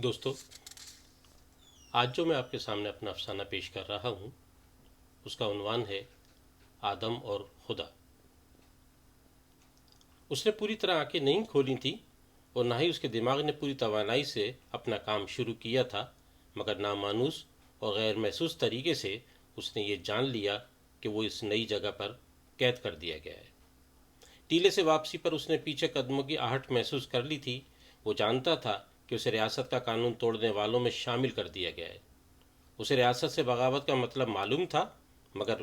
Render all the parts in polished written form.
دوستو، آج جو میں آپ کے سامنے اپنا افسانہ پیش کر رہا ہوں اس کا عنوان ہے آدم اور خدا۔ اس نے پوری طرح آنکھیں نہیں کھولی تھیں اور نہ ہی اس کے دماغ نے پوری توانائی سے اپنا کام شروع کیا تھا، مگر نامانوس اور غیر محسوس طریقے سے اس نے یہ جان لیا کہ وہ اس نئی جگہ پر قید کر دیا گیا ہے۔ ٹیلے سے واپسی پر اس نے پیچھے قدموں کی آہٹ محسوس کر لی تھی۔ وہ جانتا تھا کہ اسے ریاست کا قانون توڑنے والوں میں شامل کر دیا گیا ہے۔ اسے ریاست سے بغاوت کا مطلب معلوم تھا، مگر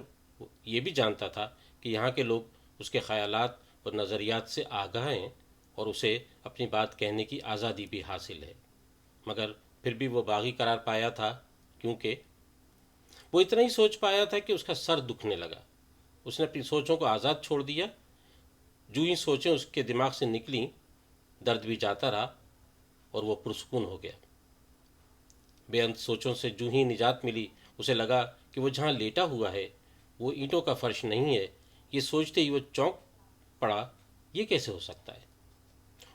یہ بھی جانتا تھا کہ یہاں کے لوگ اس کے خیالات اور نظریات سے آگاہ ہیں اور اسے اپنی بات کہنے کی آزادی بھی حاصل ہے۔ مگر پھر بھی وہ باغی قرار پایا تھا، کیونکہ وہ اتنا ہی سوچ پایا تھا کہ اس کا سر دکھنے لگا۔ اس نے اپنی سوچوں کو آزاد چھوڑ دیا۔ جو ہی سوچیں اس کے دماغ سے نکلیں، درد بھی جاتا رہا اور وہ پرسکون ہو گیا۔ بے انت سوچوں سے جو ہی نجات ملی، اسے لگا کہ وہ جہاں لیٹا ہوا ہے وہ اینٹوں کا فرش نہیں ہے۔ یہ سوچتے ہی وہ چونک پڑا، یہ کیسے ہو سکتا ہے؟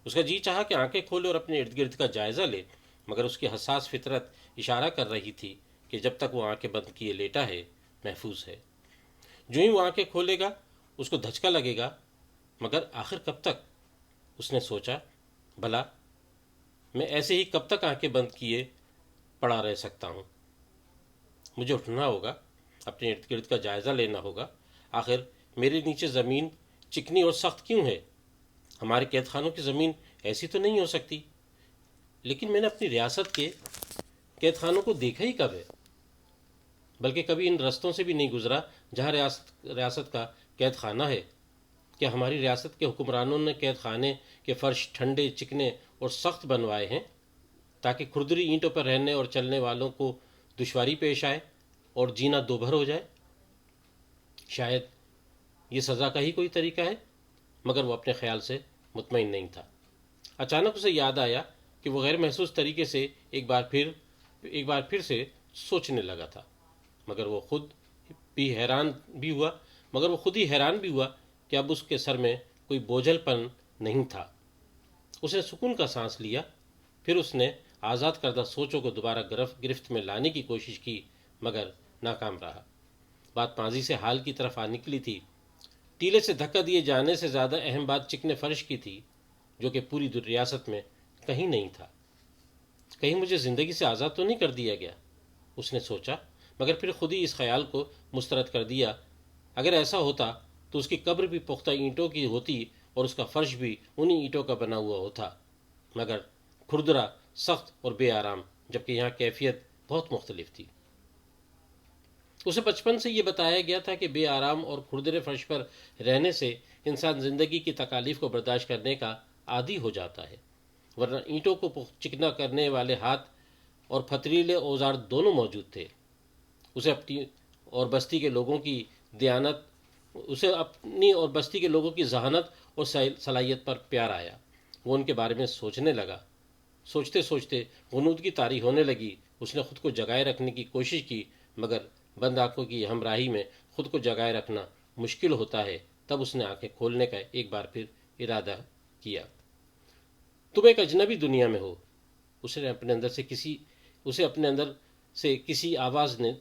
اس کا جی چاہا کہ آنکھیں کھولے اور اپنے ارد گرد کا جائزہ لے، مگر اس کی حساس فطرت اشارہ کر رہی تھی کہ جب تک وہ آنکھیں بند کیے لیٹا ہے محفوظ ہے۔ جو ہی وہ آنکھیں کھولے گا اس کو دھچکا لگے گا، مگر آخر کب تک؟ اس نے سوچا، بھلا میں ایسے ہی کب تک آنکھیں بند کیے پڑا رہ سکتا ہوں؟ مجھے اٹھنا ہوگا، اپنے ارد گرد کا جائزہ لینا ہوگا۔ آخر میرے نیچے زمین چکنی اور سخت کیوں ہے؟ ہمارے قید خانوں کی زمین ایسی تو نہیں ہو سکتی۔ لیکن میں نے اپنی ریاست کے قید خانوں کو دیکھا ہی کب ہے؟ بلکہ کبھی ان رستوں سے بھی نہیں گزرا جہاں ریاست کا قید خانہ ہے۔ کیا ہماری ریاست کے حکمرانوں نے قید خانے کے فرش ٹھنڈے، چکنے اور سخت بنوائے ہیں تاکہ کھردری اینٹوں پر رہنے اور چلنے والوں کو دشواری پیش آئے اور جینا دوبھر ہو جائے؟ شاید یہ سزا کا ہی کوئی طریقہ ہے، مگر وہ اپنے خیال سے مطمئن نہیں تھا۔ اچانک اسے یاد آیا کہ وہ غیر محسوس طریقے سے ایک بار پھر سے سوچنے لگا تھا، مگر وہ خود ہی حیران بھی ہوا کہ اب اس کے سر میں کوئی بوجھل پن نہیں تھا۔ اس نے سکون کا سانس لیا، پھر اس نے آزاد کردہ سوچوں کو دوبارہ گرفت میں لانے کی کوشش کی، مگر ناکام رہا۔ بات ماضی سے حال کی طرف آ نکلی تھی۔ ٹیلے سے دھکا دیے جانے سے زیادہ اہم بات چکنے فرش کی تھی، جو کہ پوری ریاست میں کہیں نہیں تھا۔ کہیں مجھے زندگی سے آزاد تو نہیں کر دیا گیا؟ اس نے سوچا، مگر پھر خود ہی اس خیال کو مسترد کر دیا۔ اگر ایسا ہوتا تو اس کی قبر بھی پختہ اینٹوں کی ہوتی اور اس کا فرش بھی انہی اینٹوں کا بنا ہوا ہوتا، مگر کھردرا، سخت اور بے آرام، جبکہ یہاں کیفیت بہت مختلف تھی۔ اسے بچپن سے یہ بتایا گیا تھا کہ بے آرام اور کھردرے فرش پر رہنے سے انسان زندگی کی تکالیف کو برداشت کرنے کا عادی ہو جاتا ہے، ورنہ اینٹوں کو چکنا کرنے والے ہاتھ اور پتھریلے اوزار دونوں موجود تھے۔ اسے اپنی اور بستی کے لوگوں کی ذہانت اور صلاحیت پر پیار آیا۔ وہ ان کے بارے میں سوچنے لگا۔ سوچتے سوچتے غنودگی طاری ہونے لگی۔ اس نے خود کو جگائے رکھنے کی کوشش کی، مگر بند آنکھوں کی ہمراہی میں خود کو جگائے رکھنا مشکل ہوتا ہے۔ تب اس نے آنکھیں کھولنے کا ایک بار پھر ارادہ کیا۔ تم ایک اجنبی دنیا میں ہو، اسے اپنے اندر سے کسی آواز نے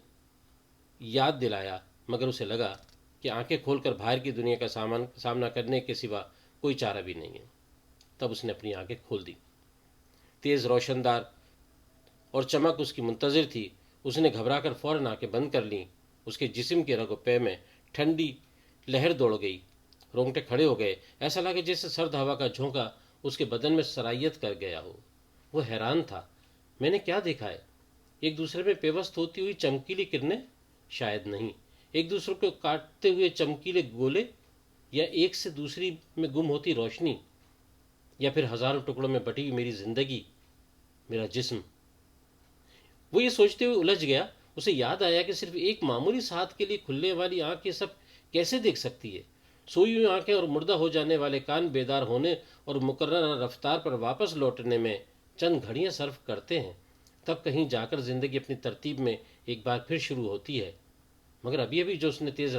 یاد دلایا، مگر اسے لگا کہ آنکھیں کھول کر باہر کی دنیا کا سامنا کرنے کے سوا کوئی چارہ بھی نہیں ہے۔ تب اس نے اپنی آنکھیں کھول دی۔ تیز روشندار اور چمک اس کی منتظر تھی۔ اس نے گھبرا کر فوراً آنکھیں بند کر لیں۔ اس کے جسم کے رگ و پے میں ٹھنڈی لہر دوڑ گئی، رونگٹے کھڑے ہو گئے۔ ایسا لگا جیسے سرد ہوا کا جھونکا اس کے بدن میں سرایت کر گیا ہو۔ وہ حیران تھا، میں نے کیا دیکھا ہے؟ ایک دوسرے میں پیوست ہوتی ہوئی چمکیلی کرنیں؟ شاید نہیں۔ ایک دوسرے کو کاٹتے ہوئے چمکیلے گولے، یا ایک سے دوسری میں گم ہوتی روشنی، یا پھر ہزاروں ٹکڑوں میں بٹی ہوئی میری زندگی، میرا جسم۔ وہ یہ سوچتے ہوئے الجھ گیا۔ اسے یاد آیا کہ صرف ایک معمولی ساتھ کے لیے کھلنے والی آنکھ یہ سب کیسے دیکھ سکتی ہے؟ سوئی ہوئی آنکھیں اور مردہ ہو جانے والے کان بیدار ہونے اور مقررہ رفتار پر واپس لوٹنے میں چند گھڑیاں صرف کرتے ہیں، تب کہیں جا کر زندگی اپنی ترتیب میں ایک بار پھر شروع ہوتی ہے۔ مگر ابھی جو اس نے تیز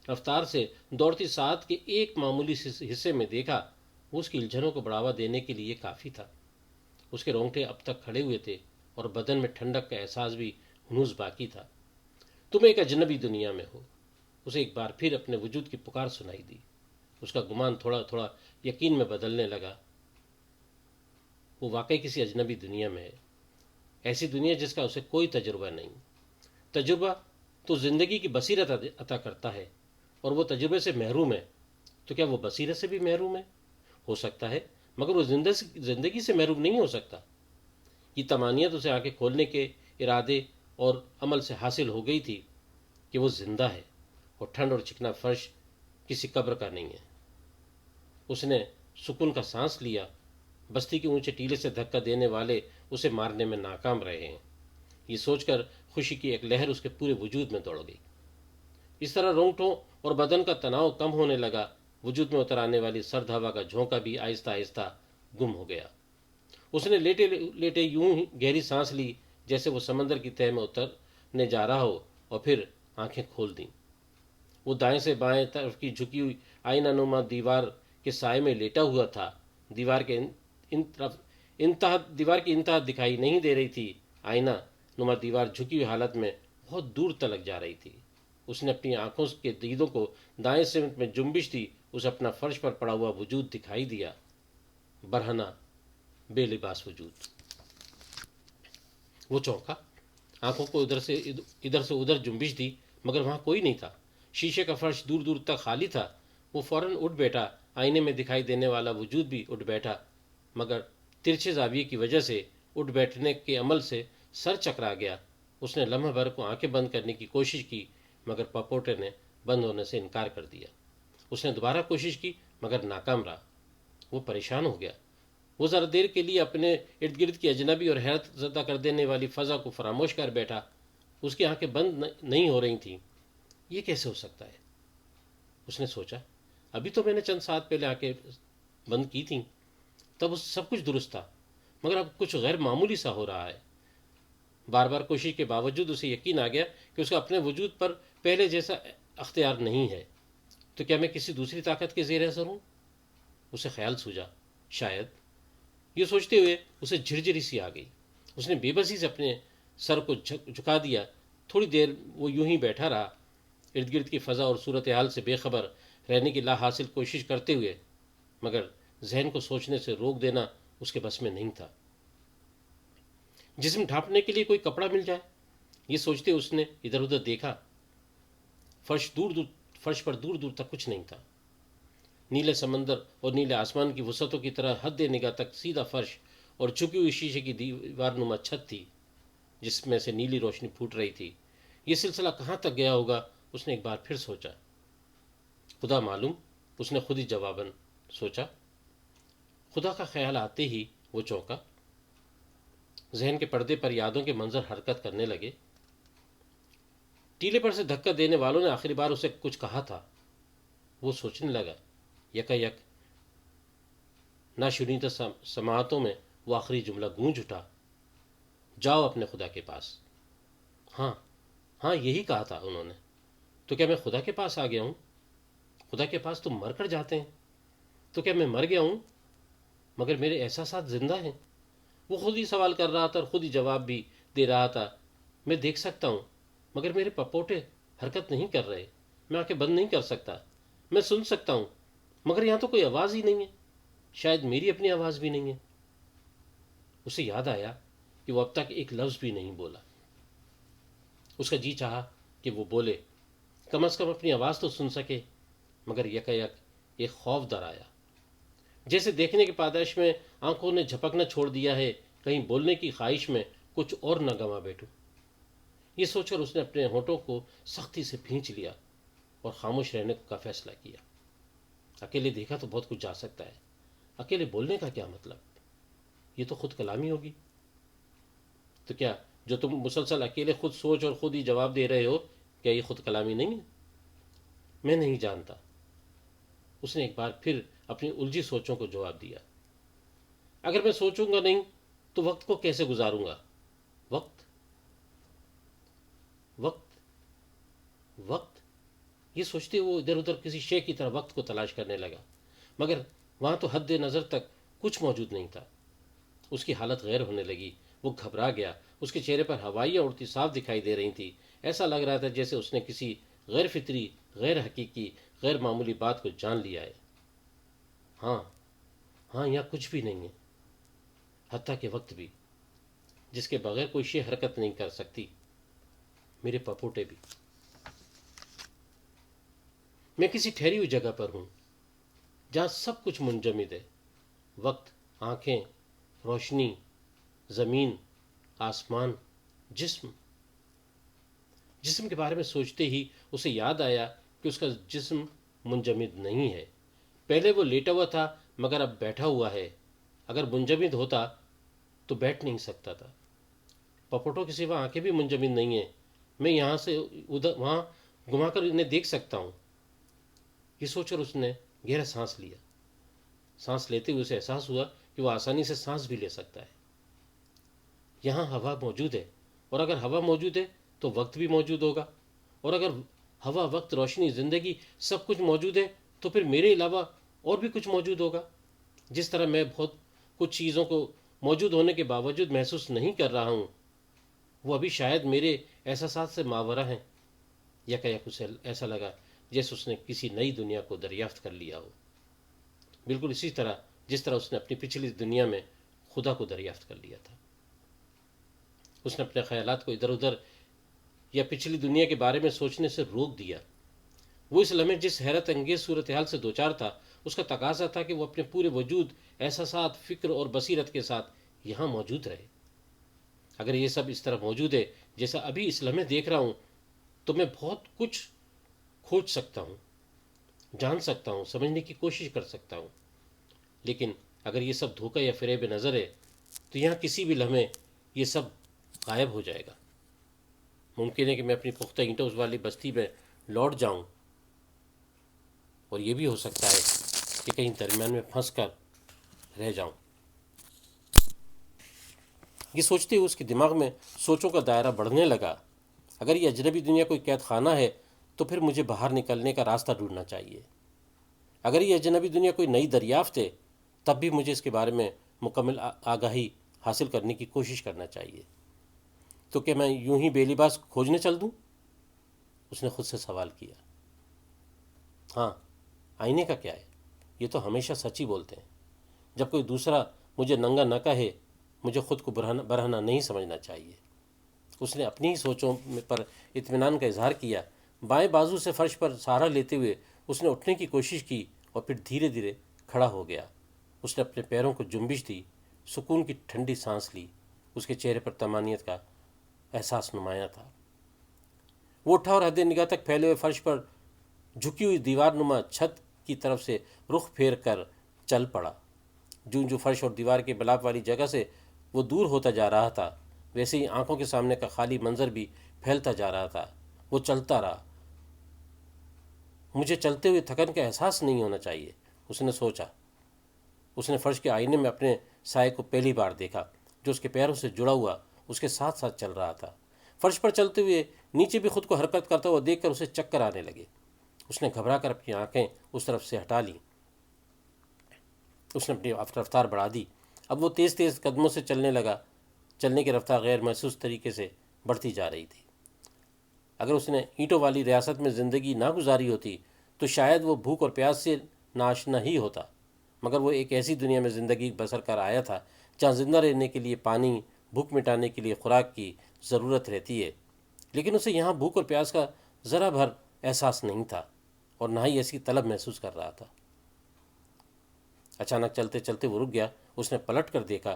رفتار سے دوڑتی ساعت کے ایک معمولی حصے میں دیکھا، وہ اس کی الجھنوں کو بڑھاوا دینے کے لیے کافی تھا۔ اس کے رونگٹے اب تک کھڑے ہوئے تھے اور بدن میں ٹھنڈک کا احساس بھی ہنوز باقی تھا۔ تم ایک اجنبی دنیا میں ہو، اسے ایک بار پھر اپنے وجود کی پکار سنائی دی۔ اس کا گمان تھوڑا تھوڑا یقین میں بدلنے لگا۔ وہ واقعی کسی اجنبی دنیا میں ہے، ایسی دنیا جس کا اسے کوئی تجربہ نہیں۔ تجربہ تو زندگی کی بصیرت عطا کرتا ہے، اور وہ تجربے سے محروم ہے، تو کیا وہ بصیرت سے بھی محروم ہے؟ ہو سکتا ہے، مگر وہ زندگی سے محروم نہیں ہو سکتا۔ یہ تمانیت اسے آنکھیں کھولنے کے ارادے اور عمل سے حاصل ہو گئی تھی کہ وہ زندہ ہے، اور ٹھنڈ اور چکنا فرش کسی قبر کا نہیں ہے۔ اس نے سکون کا سانس لیا۔ بستی کے اونچے ٹیلے سے دھکا دینے والے اسے مارنے میں ناکام رہے ہیں، یہ سوچ کر خوشی کی ایک لہر اس کے پورے وجود میں دوڑ گئی۔ اس طرح رونگٹوں اور بدن کا تناؤ کم ہونے لگا۔ وجود میں اتر آنے والی سرد ہوا کا جھونکا بھی آہستہ آہستہ گم ہو گیا۔ اس نے لیٹے لیٹے یوں ہی گہری سانس لی جیسے وہ سمندر کی تہہ میں اترنے جا رہا ہو، اور پھر آنکھیں کھول دیں۔ وہ دائیں سے بائیں طرف کی جھکی ہوئی آئینہ نما دیوار کے سائے میں لیٹا ہوا تھا۔ دیوار کی انتہا دکھائی نہیں دے رہی تھی۔ آئینہ نما دیوار جھکی ہوئی حالت میں بہت دور تلک جا رہی تھی۔ اس نے اپنی آنکھوں کے دیدوں کو دائیں سمت میں جنبش دی۔ اسے اپنا فرش پر پڑا ہوا وجود دکھائی دیا، برہنہ بے لباس وجود۔ وہ چونکا، آنکھوں کو ادھر سے ادھر جنبش دی، مگر وہاں کوئی نہیں تھا۔ شیشے کا فرش دور دور تک خالی تھا۔ وہ فوراً اٹھ بیٹھا۔ آئینے میں دکھائی دینے والا وجود بھی اٹھ بیٹھا، مگر ترچھے زاویے کی وجہ سے اٹھ بیٹھنے کے عمل سے سر چکرا گیا۔ اس نے لمحہ بھر کو آنکھیں بند کرنے کی کوشش کی، مگر پپوٹے نے بند ہونے سے انکار کر دیا۔ اس نے دوبارہ کوشش کی، مگر ناکام رہا۔ وہ پریشان ہو گیا۔ وہ ذرا دیر کے لیے اپنے ارد گرد کی اجنبی اور حیرت زدہ کر دینے والی فضا کو فراموش کر بیٹھا۔ اس کی آنکھیں بند نہیں ہو رہی تھیں۔ یہ کیسے ہو سکتا ہے؟ اس نے سوچا، ابھی تو میں نے چند ساتھ پہلے آنکھیں بند کی تھیں، تب سب کچھ درست تھا، مگر اب کچھ غیر معمولی سا ہو رہا ہے۔ بار بار کوشش کے باوجود اسے یقین آ گیا کہ اس کا اپنے وجود پر پہلے جیسا اختیار نہیں ہے۔ تو کیا میں کسی دوسری طاقت کے زیر اثر ہوں؟ اسے خیال سوجا، شاید۔ یہ سوچتے ہوئے اسے جھرجھری سی آ گئی۔ اس نے بے بسی سے اپنے سر کو جھکا دیا۔ تھوڑی دیر وہ یوں ہی بیٹھا رہا، ارد گرد کی فضا اور صورتحال سے بے خبر رہنے کی لا حاصل کوشش کرتے ہوئے، مگر ذہن کو سوچنے سے روک دینا اس کے بس میں نہیں تھا۔ جسم ڈھانپنے کے لیے کوئی کپڑا مل جائے، یہ سوچتے اس نے ادھر ادھر دیکھا۔ فرش پر دور دور تک کچھ نہیں تھا۔ نیلے سمندر اور نیلے آسمان کی وسعتوں کی طرح حد نگاہ تک سیدھا فرش اور جھکی ہوئی شیشے کی دیوار نما چھت تھی جس میں سے نیلی روشنی پھوٹ رہی تھی۔ یہ سلسلہ کہاں تک گیا ہوگا، اس نے ایک بار پھر سوچا۔ خدا معلوم، اس نے خود ہی جواباً سوچا۔ خدا کا خیال آتے ہی وہ چونکا۔ ذہن کے پردے پر یادوں کے منظر حرکت کرنے لگے۔ ٹیلے پر سے دھکا دینے والوں نے آخری بار اسے کچھ کہا تھا۔ وہ سوچنے لگا۔ یکا یک ناشنیدہ سماعتوں میں وہ آخری جملہ گونج اٹھا، جاؤ اپنے خدا کے پاس۔ ہاں یہی کہا تھا انہوں نے۔ تو کیا میں خدا کے پاس آ گیا ہوں؟ خدا کے پاس تو مر کر جاتے ہیں۔ تو کیا میں مر گیا ہوں مگر میرے احساسات زندہ ہیں؟ وہ خود ہی سوال کر رہا تھا اور خود ہی جواب بھی دے رہا تھا۔ میں دیکھ سکتا ہوں مگر میرے پپوٹے حرکت نہیں کر رہے، میں آنکھیں بند نہیں کر سکتا۔ میں سن سکتا ہوں مگر یہاں تو کوئی آواز ہی نہیں ہے، شاید میری اپنی آواز بھی نہیں ہے۔ اسے یاد آیا کہ وہ اب تک ایک لفظ بھی نہیں بولا۔ اس کا جی چاہا کہ وہ بولے، کم از کم اپنی آواز تو سن سکے، مگر یکا یک ایک خوف در آیا، جیسے دیکھنے کی پاداش میں آنکھوں نے جھپکنا چھوڑ دیا ہے، کہیں بولنے کی خواہش میں کچھ اور نہ گنوا بیٹھوں۔ یہ سوچ کر اس نے اپنے ہونٹوں کو سختی سے بھینچ لیا اور خاموش رہنے کا فیصلہ کیا۔ اکیلے دیکھا تو بہت کچھ جا سکتا ہے، اکیلے بولنے کا کیا مطلب؟ یہ تو خود کلامی ہوگی۔ تو کیا جو تم مسلسل اکیلے خود سوچ اور خود ہی جواب دے رہے ہو، کیا یہ خود کلامی نہیں ہے؟ میں نہیں جانتا۔ اس نے ایک بار پھر اپنی الجھی سوچوں کو جواب دیا۔ اگر میں سوچوں گا نہیں تو وقت کو کیسے گزاروں گا؟ وقت وقت وقت یہ سوچتے وہ ادھر ادھر کسی شے کی طرح وقت کو تلاش کرنے لگا، مگر وہاں تو حد نظر تک کچھ موجود نہیں تھا۔ اس کی حالت غیر ہونے لگی، وہ گھبرا گیا، اس کے چہرے پر ہوائیاں اڑتی صاف دکھائی دے رہی تھیں، ایسا لگ رہا تھا جیسے اس نے کسی غیر فطری، غیر حقیقی، غیر معمولی بات کو جان لیا ہے۔ ہاں ہاں، یہاں کچھ بھی نہیں ہے، حتیٰ کہ وقت بھی، جس کے بغیر کوئی شے حرکت نہیں کر سکتی، میرے پپوٹے بھی۔ میں کسی ٹھہری ہوئی جگہ پر ہوں جہاں سب کچھ منجمد ہے، وقت، آنکھیں، روشنی، زمین، آسمان، جسم۔ جسم کے بارے میں سوچتے ہی اسے یاد آیا کہ اس کا جسم منجمد نہیں ہے۔ پہلے وہ لیٹا ہوا تھا مگر اب بیٹھا ہوا ہے، اگر منجمد ہوتا تو بیٹھ نہیں سکتا تھا۔ پپوٹوں کے سوا آنکھیں بھی منجمد نہیں ہیں، میں یہاں سے ادھر وہاں گھما کر انہیں دیکھ سکتا ہوں۔ یہ سوچ کر اس نے گہرا سانس لیا۔ سانس لیتے ہوئے اسے احساس ہوا کہ وہ آسانی سے سانس بھی لے سکتا ہے۔ یہاں ہوا موجود ہے، اور اگر ہوا موجود ہے تو وقت بھی موجود ہوگا، اور اگر ہوا، وقت، روشنی، زندگی سب کچھ موجود ہے تو پھر میرے علاوہ اور بھی کچھ موجود ہوگا۔ جس طرح میں بہت کچھ چیزوں کو موجود ہونے کے باوجود محسوس نہیں کر رہا ہوں، وہ ابھی شاید میرے احساسات سے ماورا ہیں۔ یکایک اسے ایسا لگا جیسے اس نے کسی نئی دنیا کو دریافت کر لیا ہو، بالکل اسی طرح جس طرح اس نے اپنی پچھلی دنیا میں خدا کو دریافت کر لیا تھا۔ اس نے اپنے خیالات کو ادھر ادھر یا پچھلی دنیا کے بارے میں سوچنے سے روک دیا۔ وہ اس لمحے جس حیرت انگیز صورتحال سے دوچار تھا، اس کا تقاضا تھا کہ وہ اپنے پورے وجود، احساسات، فکر اور بصیرت کے ساتھ یہاں موجود رہے۔ اگر یہ سب اس طرح موجود ہے جیسا ابھی اس لمحے دیکھ رہا ہوں، تو میں بہت کچھ کھوج سکتا ہوں، جان سکتا ہوں، سمجھنے کی کوشش کر سکتا ہوں۔ لیکن اگر یہ سب دھوکہ یا فریب نظر ہے تو یہاں کسی بھی لمحے یہ سب غائب ہو جائے گا۔ ممکن ہے کہ میں اپنی پختہ اینٹوں والی بستی میں لوٹ جاؤں، اور یہ بھی ہو سکتا ہے کہ کہیں درمیان میں پھنس کر رہ جاؤں۔ یہ سوچتے ہوئے اس کے دماغ میں سوچوں کا دائرہ بڑھنے لگا۔ اگر یہ اجنبی دنیا کوئی قید خانہ ہے تو پھر مجھے باہر نکلنے کا راستہ ڈھونڈنا چاہیے۔ اگر یہ اجنبی دنیا کوئی نئی دریافت ہے تب بھی مجھے اس کے بارے میں مکمل آگاہی حاصل کرنے کی کوشش کرنا چاہیے۔ تو کیا میں یوں ہی بے لباس کھوجنے چل دوں؟ اس نے خود سے سوال کیا۔ ہاں، آئینے کا کیا ہے، یہ تو ہمیشہ سچ ہی بولتے ہیں۔ جب کوئی دوسرا مجھے ننگا نہ کہے، مجھے خود کو برہنہ نہیں سمجھنا چاہیے۔ اس نے اپنی ہی سوچوں پر اطمینان کا اظہار کیا۔ بائیں بازو سے فرش پر سہارا لیتے ہوئے اس نے اٹھنے کی کوشش کی اور پھر دھیرے دھیرے کھڑا ہو گیا۔ اس نے اپنے پیروں کو جنبش دی، سکون کی ٹھنڈی سانس لی۔ اس کے چہرے پر طمانینت کا احساس نمایاں تھا۔ وہ اٹھا اور حد نگاہ تک پھیلے ہوئے فرش پر جھکی ہوئی دیوار نما چھت کی طرف سے رخ پھیر کر چل پڑا۔ جو فرش اور دیوار کے بلاپ والی جگہ سے وہ دور ہوتا جا رہا تھا، ویسے ہی آنکھوں کے سامنے کا خالی منظر بھی پھیلتا جا رہا تھا۔ وہ چلتا رہا۔ مجھے چلتے ہوئے تھکن کا احساس نہیں ہونا چاہیے، اس نے سوچا۔ اس نے فرش کے آئینے میں اپنے سائے کو پہلی بار دیکھا، جو اس کے پیروں سے جڑا ہوا اس کے ساتھ ساتھ چل رہا تھا۔ فرش پر چلتے ہوئے نیچے بھی خود کو حرکت کرتا ہوا دیکھ کر اسے چکر آنے لگے۔ اس نے گھبرا کر اپنی آنکھیں اس طرف سے ہٹا لیں۔ اس نے اپنی رفتار بڑھا دی۔ اب وہ تیز تیز قدموں سے چلنے لگا۔ چلنے کی رفتار غیر محسوس طریقے سے بڑھتی جا رہی تھی۔ اگر اس نے اینٹوں والی ریاست میں زندگی نہ گزاری ہوتی تو شاید وہ بھوک اور پیاس سے ناآشنا ہی ہوتا، مگر وہ ایک ایسی دنیا میں زندگی بسر کر آیا تھا جہاں زندہ رہنے کے لیے پانی، بھوک مٹانے کے لیے خوراک کی ضرورت رہتی ہے، لیکن اسے یہاں بھوک اور پیاس کا ذرا بھر احساس نہیں تھا، اور نہ ہی ایسی طلب محسوس کر رہا تھا۔ اچانک چلتے چلتے وہ رک گیا۔ اس نے پلٹ کر دیکھا،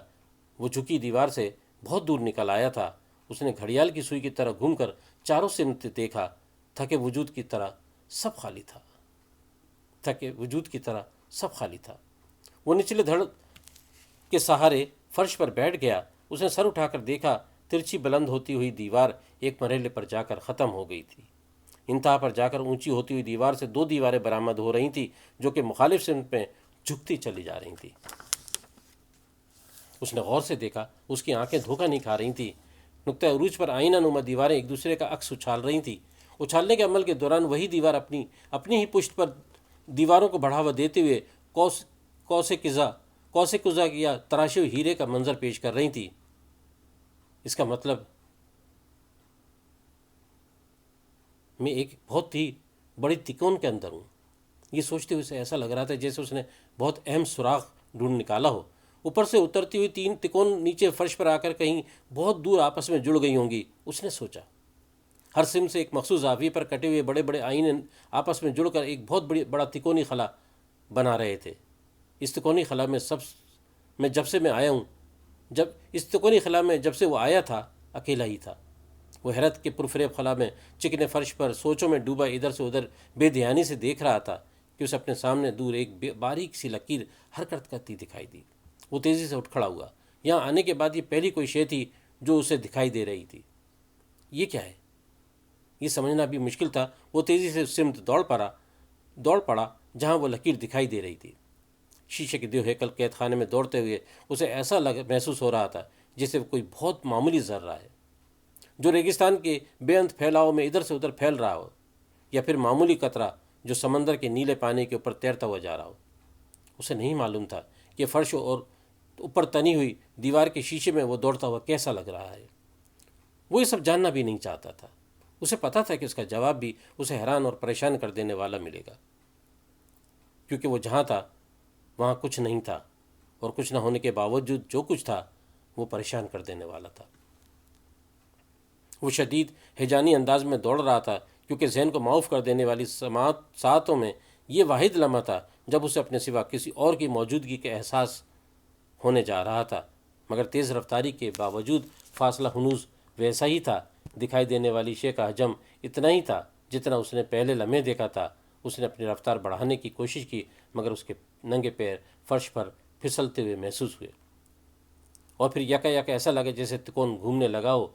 وہ جھکی دیوار سے بہت دور نکل آیا تھا۔ اس نے گھڑیال کی سوئی کی طرح گھوم کر چاروں سمت دیکھا۔ تھکے وجود کی طرح سب خالی تھا۔ تھکے وجود کی طرح سب خالی تھا۔ وہ نچلے دھڑ کے سہارے فرش پر بیٹھ گیا۔ اس نے سر اٹھا کر دیکھا، ترچھی بلند ہوتی ہوئی دیوار ایک مرحلے پر جا کر ختم ہو گئی تھی۔ انتہا پر جا کر اونچی ہوتی ہوئی دیوار سے دو دیواریں برآمد ہو رہی تھیں جو کہ مخالف سمت میں جھکتی چلی جا رہی تھیں۔ اس نے غور سے دیکھا، اس کی آنکھیں دھوکہ نہیں کھا رہی تھیں۔ نقطہ عروج پر آئینہ نما دیواریں ایک دوسرے کا عکس اچھال رہی تھیں۔ اچھالنے کے عمل کے دوران وہی دیوار اپنی ہی پشت پر دیواروں کو بڑھاوا دیتے ہوئے قوس قزح قوس قزح یا تراشے ہوئے ہیرے کا منظر پیش کر رہی تھی۔ اس کا مطلب میں ایک بہت ہی بڑی تکون کے اندر ہوں۔ یہ سوچتے ہوئے اسے ایسا لگ رہا تھا جیسے اس نے بہت اہم سوراخ ڈھونڈ نکالا ہو۔ اوپر سے اترتی ہوئی 3 تکون نیچے فرش پر آ کر کہیں بہت دور آپس میں جڑ گئی ہوں گی، اس نے سوچا۔ ہر سمت سے ایک مخصوص زاویے پر کٹے ہوئے بڑے بڑے آئینے آپس میں جڑ کر ایک بہت بڑا تکونی خلا بنا رہے تھے۔ اس تکونی خلا میں جب سے میں آیا ہوں، اس تکونی خلا میں جب سے وہ آیا تھا، اکیلا ہی تھا۔ وہ حیرت کے پرفریب خلا میں چکنے فرش پر سوچوں میں ڈوبا ادھر سے ادھر بے دھیانی سے دیکھ رہا تھا کہ اسے اپنے سامنے دور ایک باریک سی لکیر حرکت کرتی دکھائی دی۔ وہ تیزی سے اٹھ کھڑا ہوا۔ یہاں آنے کے بعد یہ پہلی کوئی شے تھی جو اسے دکھائی دے رہی تھی۔ یہ کیا ہے؟ یہ سمجھنا بھی مشکل تھا۔ وہ تیزی سے اس سمت دوڑ پڑا جہاں وہ لکیر دکھائی دے رہی تھی۔ شیشے کے دیو ہیکل قید خانے میں دوڑتے ہوئے اسے ایسا محسوس ہو رہا تھا جیسے کوئی بہت معمولی ذرہ ہے جو ریگستان کے بے انت پھیلاؤ میں ادھر سے ادھر پھیل رہا ہو، یا پھر معمولی قطرہ جو سمندر کے نیلے پانی کے اوپر تیرتا ہوا جا رہا ہو۔ اسے نہیں معلوم تھا کہ فرش اور اوپر تنی ہوئی دیوار کے شیشے میں وہ دوڑتا ہوا کیسا لگ رہا ہے۔ وہ یہ سب جاننا بھی نہیں چاہتا تھا۔ اسے پتا تھا کہ اس کا جواب بھی اسے حیران اور پریشان کر دینے والا ملے گا، کیونکہ وہ جہاں تھا وہاں کچھ نہیں تھا، اور کچھ نہ ہونے کے باوجود جو کچھ تھا وہ پریشان کر دینے والا تھا۔ وہ شدید ہیجانی انداز میں دوڑ رہا تھا، کیونکہ ذہن کو معاف کر دینے والی ساعتوں میں یہ واحد لمحہ تھا جب اسے اپنے سوا کسی اور کی موجودگی کا احساس ہونے جا رہا تھا۔ مگر تیز رفتاری کے باوجود فاصلہ ہنوز ویسا ہی تھا۔ دکھائی دینے والی شے کا حجم اتنا ہی تھا جتنا اس نے پہلے لمحے دیکھا تھا۔ اس نے اپنی رفتار بڑھانے کی کوشش کی، مگر اس کے ننگے پیر فرش پر پھسلتے ہوئے محسوس ہوئے، اور پھر یکا ایسا لگا جیسے تکون گھومنے لگا ہو۔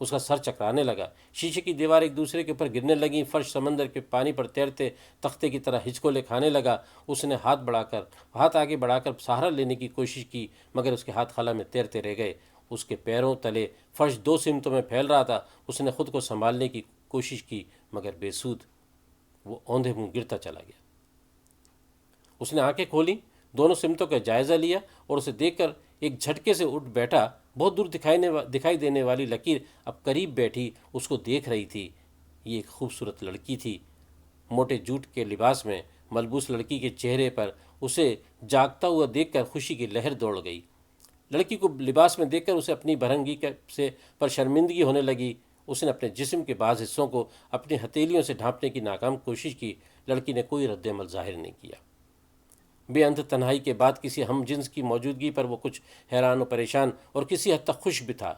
اس کا سر چکرانے لگا، شیشے کی دیوار ایک دوسرے کے اوپر گرنے لگیں، فرش سمندر کے پانی پر تیرتے تختے کی طرح ہچکولے کھانے لگا۔ اس نے ہاتھ آگے بڑھا کر سہارا لینے کی کوشش کی، مگر اس کے ہاتھ خلا میں تیرتے رہ گئے۔ اس کے پیروں تلے فرش 2 سمتوں میں پھیل رہا تھا۔ اس نے خود کو سنبھالنے کی کوشش کی، مگر بے سود۔ وہ اوندھے منہ گرتا چلا گیا۔ اس نے آنکھیں کھولیں، دونوں سمتوں کا جائزہ لیا، اور اسے دیکھ کر ایک جھٹکے سے اٹھ بیٹھا۔ بہت دور دکھائی دینے والی لکیر اب قریب بیٹھی اس کو دیکھ رہی تھی۔ یہ ایک خوبصورت لڑکی تھی، موٹے جوٹ کے لباس میں ملبوس لڑکی کے چہرے پر اسے جاگتا ہوا دیکھ کر خوشی کی لہر دوڑ گئی۔ لڑکی کو لباس میں دیکھ کر اسے اپنی بھرنگی پر شرمندگی ہونے لگی۔ اس نے اپنے جسم کے بعض حصوں کو اپنی ہتھیلیوں سے ڈھانپنے کی ناکام کوشش کی۔ لڑکی نے کوئی رد عمل ظاہر نہیں کیا۔ بے انت تنہائی کے بعد کسی ہم جنس کی موجودگی پر وہ کچھ حیران و پریشان اور کسی حد تک خوش بھی تھا۔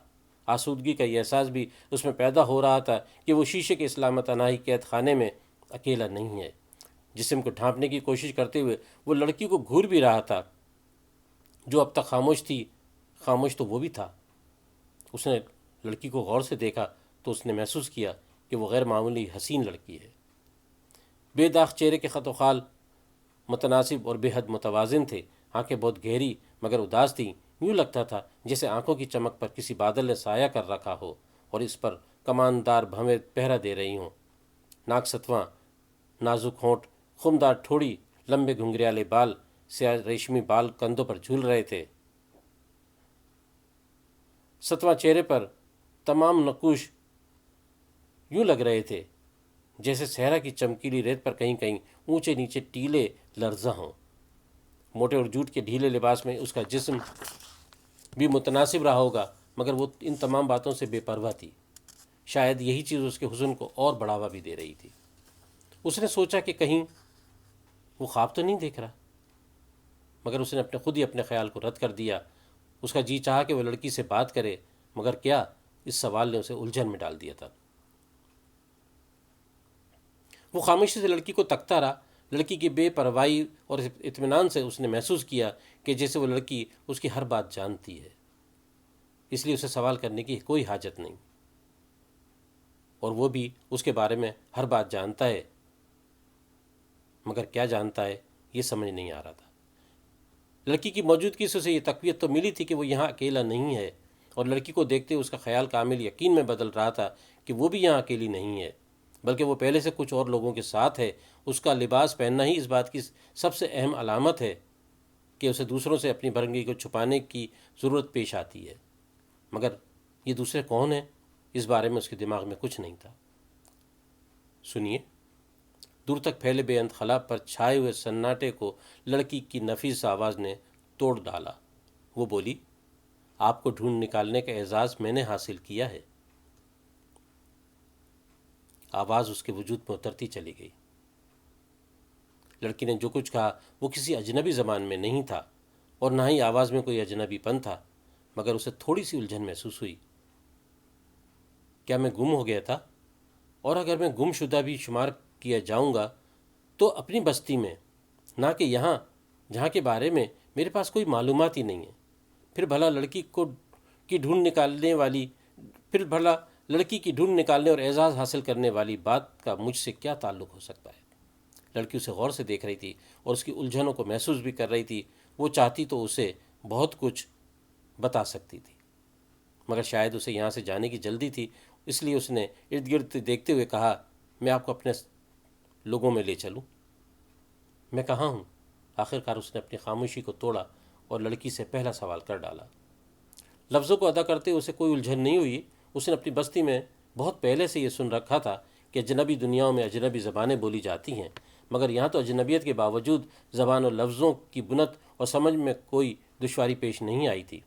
آسودگی کا یہ احساس بھی اس میں پیدا ہو رہا تھا کہ وہ شیشے کے اسلام تنہائی قید خانے میں اکیلا نہیں ہے۔ جسم کو ڈھانپنے کی کوشش کرتے ہوئے وہ لڑکی کو گھور بھی رہا تھا، جو اب تک خاموش تھی۔ خاموش تو وہ بھی تھا۔ اس نے لڑکی کو غور سے دیکھا تو اس نے محسوس کیا کہ وہ غیر معمولی حسین لڑکی ہے۔ بے داغ چہرے کے خط و خال متناسب اور بے حد متوازن تھے۔ آنکھیں بہت گہری مگر اداس تھیں۔ یوں لگتا تھا جیسے آنکھوں کی چمک پر کسی بادل نے سایہ کر رکھا ہو اور اس پر کماندار بھنویں پہرا دے رہی ہوں۔ ناک ستواں، نازک ہونٹ، خمدار ٹھوڑی، لمبے گھنگریالے بال، سیاہ ریشمی بال کندھوں پر جھول رہے تھے۔ ستواں چہرے پر تمام نقوش یوں لگ رہے تھے جیسے صحرا کی چمکیلی ریت پر کہیں کہیں اونچے نیچے ٹیلے لرزاں ہوں۔ موٹے اور جوٹ کے ڈھیلے لباس میں اس کا جسم بھی متناسب رہا ہوگا، مگر وہ ان تمام باتوں سے بے پرواہ تھی۔ شاید یہی چیز اس کے حسن کو اور بڑھاوا بھی دے رہی تھی۔ اس نے سوچا کہ کہیں وہ خواب تو نہیں دیکھ رہا، مگر اس نے خود ہی اپنے خیال کو رد کر دیا۔ اس کا جی چاہا کہ وہ لڑکی سے بات کرے، مگر کیا، اس سوال نے اسے الجھن میں ڈال دیا تھا۔ وہ خاموشی سے لڑکی کو تکتا رہا۔ لڑکی کی بے پرواہی اور اطمینان سے اس نے محسوس کیا کہ جیسے وہ لڑکی اس کی ہر بات جانتی ہے، اس لیے اسے سوال کرنے کی کوئی حاجت نہیں، اور وہ بھی اس کے بارے میں ہر بات جانتا ہے، مگر کیا جانتا ہے یہ سمجھ نہیں آ رہا تھا۔ لڑکی کی موجودگی سے اسے یہ تقویت تو ملی تھی کہ وہ یہاں اکیلا نہیں ہے، اور لڑکی کو دیکھتے اس کا خیال کامل یقین میں بدل رہا تھا کہ وہ بھی یہاں اکیلی نہیں ہے، بلکہ وہ پہلے سے کچھ اور لوگوں کے ساتھ ہے۔ اس کا لباس پہننا ہی اس بات کی سب سے اہم علامت ہے کہ اسے دوسروں سے اپنی برہنگی کو چھپانے کی ضرورت پیش آتی ہے، مگر یہ دوسرے کون ہیں اس بارے میں اس کے دماغ میں کچھ نہیں تھا۔ سنیے، دور تک پھیلے بے انت خلا پر چھائے ہوئے سناٹے کو لڑکی کی نفیس آواز نے توڑ ڈالا۔ وہ بولی، آپ کو ڈھونڈ نکالنے کا اعزاز میں نے حاصل کیا ہے۔ آواز اس کے وجود میں اترتی چلی گئی۔ لڑکی نے جو کچھ کہا وہ کسی اجنبی زبان میں نہیں تھا اور نہ ہی آواز میں کوئی اجنبی پن تھا، مگر اسے تھوڑی سی الجھن محسوس ہوئی۔ کیا میں گم ہو گیا تھا؟ اور اگر میں گم شدہ بھی شمار کیا جاؤں گا تو اپنی بستی میں، نہ کہ یہاں جہاں کے بارے میں میرے پاس کوئی معلومات ہی نہیں ہے۔ پھر بھلا لڑکی کی ڈھونڈ نکالنے اور اعزاز حاصل کرنے والی بات کا مجھ سے کیا تعلق ہو سکتا ہے؟ لڑکی اسے غور سے دیکھ رہی تھی اور اس کی الجھنوں کو محسوس بھی کر رہی تھی۔ وہ چاہتی تو اسے بہت کچھ بتا سکتی تھی، مگر شاید اسے یہاں سے جانے کی جلدی تھی، اس لیے اس نے ارد گرد دیکھتے ہوئے کہا، میں آپ کو اپنے لوگوں میں لے چلوں؟ میں کہاں ہوں؟ آخرکار اس نے اپنی خاموشی کو توڑا اور لڑکی سے پہلا سوال کر ڈالا۔ لفظوں کو ادا کرتے ہوئے اسے کوئی الجھن نہیں ہوئی۔ اس نے اپنی بستی میں بہت پہلے سے یہ سن رکھا تھا کہ اجنبی دنیاؤں میں اجنبی زبانیں بولی جاتی ہیں، مگر یہاں تو اجنبیت کے باوجود زبان اور لفظوں کی بنت اور سمجھ میں کوئی دشواری پیش نہیں آئی تھی۔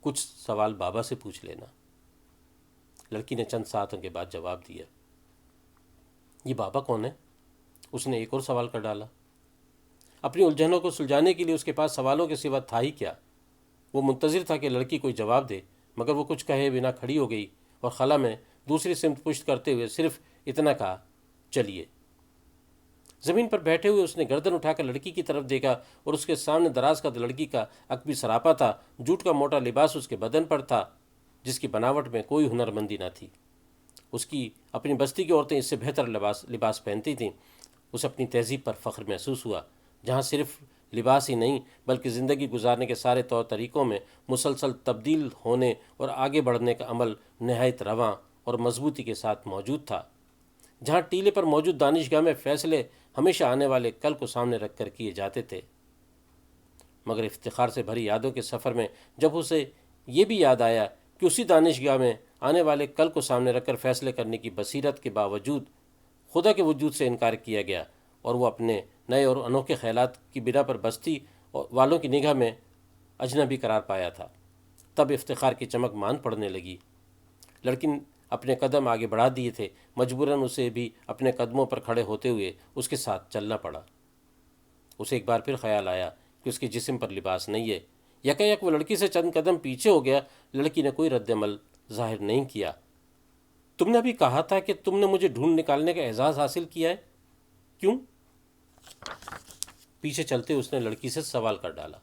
کچھ سوال بابا سے پوچھ لینا۔ لڑکی نے چند ساتوں کے بعد جواب دیا۔ یہ بابا کون ہے؟ اس نے ایک اور سوال کر ڈالا۔ اپنی الجھنوں کو سلجھانے کے لیے اس کے پاس سوالوں کے سوا تھا ہی کیا؟ وہ منتظر تھا کہ لڑکی کوئی جواب دے، مگر وہ کچھ کہے بنا کھڑی ہو گئی اور خلا میں دوسری سمت پشت کرتے ہوئے صرف اتنا کہا، چلیے۔ زمین پر بیٹھے ہوئے اس نے گردن اٹھا کر لڑکی کی طرف دیکھا اور اس کے سامنے دراز کا لڑکی کا عقبی سراپا تھا۔ جوٹ کا موٹا لباس اس کے بدن پر تھا جس کی بناوٹ میں کوئی ہنرمندی نہ تھی۔ اس کی اپنی بستی کی عورتیں اس سے بہتر لباس پہنتی تھیں۔ اسے اپنی تہذیب پر فخر محسوس ہوا، جہاں صرف لباس ہی نہیں بلکہ زندگی گزارنے کے سارے طور طریقوں میں مسلسل تبدیل ہونے اور آگے بڑھنے کا عمل نہایت رواں اور مضبوطی کے ساتھ موجود تھا۔ جہاں ٹیلے پر موجود دانشگاہ میں فیصلے ہمیشہ آنے والے کل کو سامنے رکھ کر کیے جاتے تھے، مگر افتخار سے بھری یادوں کے سفر میں جب اسے یہ بھی یاد آیا کہ اسی دانشگاہ میں آنے والے کل کو سامنے رکھ کر فیصلے کرنے کی بصیرت کے باوجود خدا کے وجود سے انکار کیا گیا اور وہ اپنے نئے اور انوکھے خیالات کی بنا پر بستی والوں کی نگاہ میں اجنبی قرار پایا تھا، تب افتخار کی چمک مان پڑنے لگی۔ لڑکی اپنے قدم آگے بڑھا دیے تھے، مجبوراً اسے بھی اپنے قدموں پر کھڑے ہوتے ہوئے اس کے ساتھ چلنا پڑا۔ اسے ایک بار پھر خیال آیا کہ اس کے جسم پر لباس نہیں ہے۔ یکایک وہ لڑکی سے چند قدم پیچھے ہو گیا۔ لڑکی نے کوئی رد عمل ظاہر نہیں کیا۔ تم نے ابھی کہا تھا کہ تم نے مجھے ڈھونڈ نکالنے کا اعزاز حاصل کیا ہے، کیوں؟ پیچھے چلتے اس نے لڑکی سے سوال کر ڈالا۔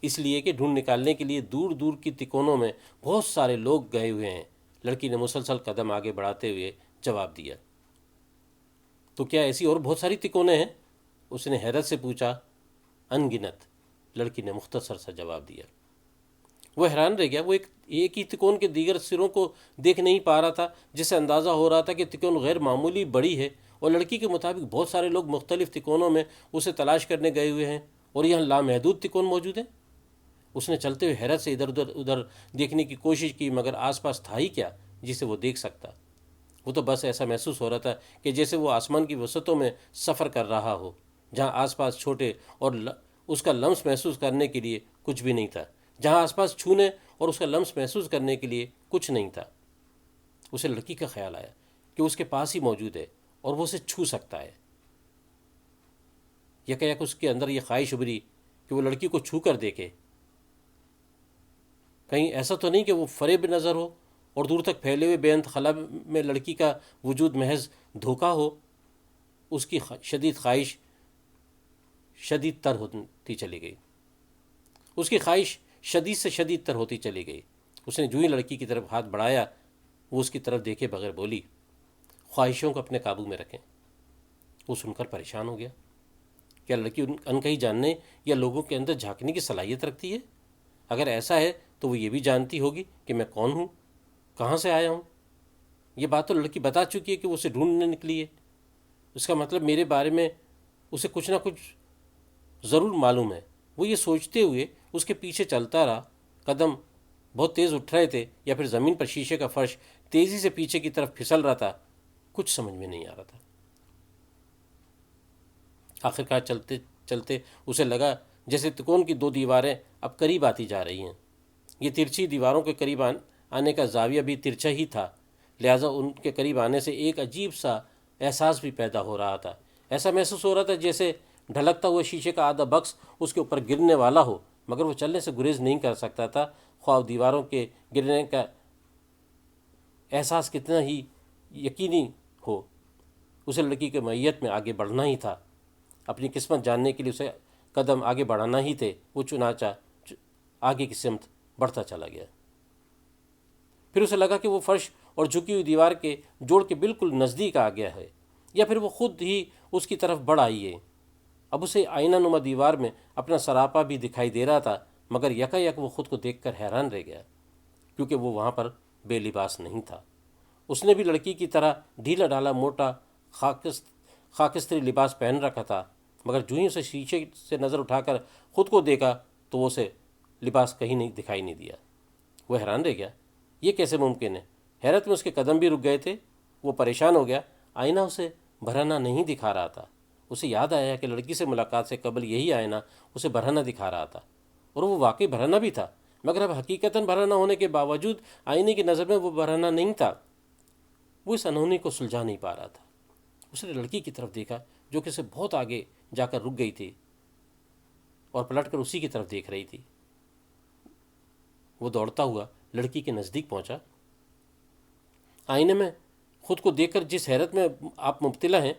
اس لیے کہ ڈھونڈ نکالنے کے لیے دور دور کی تکونوں میں بہت سارے لوگ گئے ہوئے ہیں، لڑکی نے مسلسل قدم آگے بڑھاتے ہوئے جواب دیا۔ تو کیا ایسی اور بہت ساری تکونیں ہیں؟ اس نے حیرت سے پوچھا۔ ان گنت، لڑکی نے مختصر سا جواب دیا۔ وہ حیران رہ گیا۔ وہ ایک ہی تکون کے دیگر سروں کو دیکھ نہیں پا رہا تھا، جس سے اندازہ ہو رہا تھا کہ تکون غیر معمولی بڑی ہے، اور لڑکی کے مطابق بہت سارے لوگ مختلف تکونوں میں اسے تلاش کرنے گئے ہوئے ہیں اور یہاں لامحدود تکون موجود ہیں۔ اس نے چلتے ہوئے حیرت سے ادھر دیکھنے کی کوشش کی، مگر آس پاس تھا ہی کیا جسے وہ دیکھ سکتا؟ وہ تو بس ایسا محسوس ہو رہا تھا کہ جیسے وہ آسمان کی وسعتوں میں سفر کر رہا ہو، جہاں آس پاس چھوٹے اور اس کا لمس محسوس کرنے کے لیے کچھ بھی نہیں تھا، جہاں آس پاس چھونے اور اس کا لمس محسوس کرنے کے لیے کچھ نہیں تھا۔ اسے لڑکی کا خیال آیا کہ اس کے پاس ہی موجود ہے اور وہ اسے چھو سکتا ہے۔ یکایک اس کے اندر یہ خواہش ابھری کہ وہ لڑکی کو چھو کر دیکھے۔ کہیں ایسا تو نہیں کہ وہ فریب نظر ہو اور دور تک پھیلے ہوئے بے انت خلا میں لڑکی کا وجود محض دھوکہ ہو۔ اس کی شدید خواہش شدید تر ہوتی چلی گئی۔ اس کی خواہش شدید سے شدید تر ہوتی چلی گئی۔ اس نے جو ہی لڑکی کی طرف ہاتھ بڑھایا، وہ اس کی طرف دیکھے بغیر بولی، خواہشوں کو اپنے قابو میں رکھیں۔ وہ سن کر پریشان ہو گیا۔ کیا لڑکی انکہی جاننے یا لوگوں کے اندر جھانکنے کی صلاحیت رکھتی ہے؟ اگر ایسا ہے تو وہ یہ بھی جانتی ہوگی کہ میں کون ہوں، کہاں سے آیا ہوں۔ یہ بات تو لڑکی بتا چکی ہے کہ وہ اسے ڈھونڈنے نکلی ہے۔ اس کا مطلب میرے بارے میں اسے کچھ نہ کچھ ضرور معلوم ہے۔ وہ یہ سوچتے ہوئے اس کے پیچھے چلتا رہا۔ قدم بہت تیز اٹھ رہے تھے یا پھر زمین پر شیشے کا فرش تیزی سے پیچھے کی طرف پھسل رہا تھا، کچھ سمجھ میں نہیں آ رہا تھا۔ آخرکار چلتے چلتے اسے لگا جیسے تکون کی دو دیواریں اب قریب آتی جا رہی ہیں۔ یہ ترچھی دیواروں کے قریب آنے کا زاویہ بھی ترچھا ہی تھا، لہٰذا ان کے قریب آنے سے ایک عجیب سا احساس بھی پیدا ہو رہا تھا۔ ایسا محسوس ہو رہا تھا جیسے ڈھلکتا ہوا شیشے کا آدھا بکس اس کے اوپر گرنے والا ہو، مگر وہ چلنے سے گریز نہیں کر سکتا تھا، خواہ دیواروں کے گرنے کا احساس کتنا ہی یقینی ہو۔ اسے لڑکی کے معیت میں آگے بڑھنا ہی تھا، اپنی قسمت جاننے کے لیے اسے قدم آگے بڑھانا ہی تھے۔ وہ چنانچہ آگے کی سمت بڑھتا چلا گیا۔ پھر اسے لگا کہ وہ فرش اور جھکی ہوئی دیوار کے جوڑ کے بالکل نزدیک آ گیا ہے، یا پھر وہ خود ہی اس کی طرف بڑھ آئی ہے۔ اب اسے آئینہ نما دیوار میں اپنا سراپا بھی دکھائی دے رہا تھا، مگر یکا یک وہ خود کو دیکھ کر حیران رہ گیا، کیونکہ وہ وہاں پر بے لباس نہیں تھا۔ اس نے بھی لڑکی کی طرح ڈھیلا ڈھالا موٹا خاکستری لباس پہن رکھا تھا، مگر جو ہی اسے شیشے سے نظر اٹھا کر خود کو دیکھا تو وہ اسے لباس کہیں نہیں دکھائی نہیں دیا۔ وہ حیران رہ گیا، یہ کیسے ممکن ہے؟ حیرت میں اس کے قدم بھی رک گئے تھے۔ وہ پریشان ہو گیا، آئینہ اسے برہنہ نہیں دکھا رہا تھا۔ اسے یاد آیا کہ لڑکی سے ملاقات سے قبل یہی آئینہ اسے برہنہ دکھا رہا تھا، اور وہ واقعی برہنہ بھی تھا، مگر اب حقیقتاً برہنہ ہونے کے باوجود آئینے کی نظر میں وہ برہنہ نہیں تھا۔ وہ اس انہونی کو سلجھا نہیں پا رہا تھا۔ اس نے لڑکی کی طرف دیکھا جو کہ اسے بہت آگے جا کر رک گئی تھی اور پلٹ کر اسی کی طرف دیکھ رہی تھی۔ وہ دوڑتا ہوا لڑکی کے نزدیک پہنچا۔ آئینے میں خود کو دیکھ کر جس حیرت میں آپ مبتلا ہیں،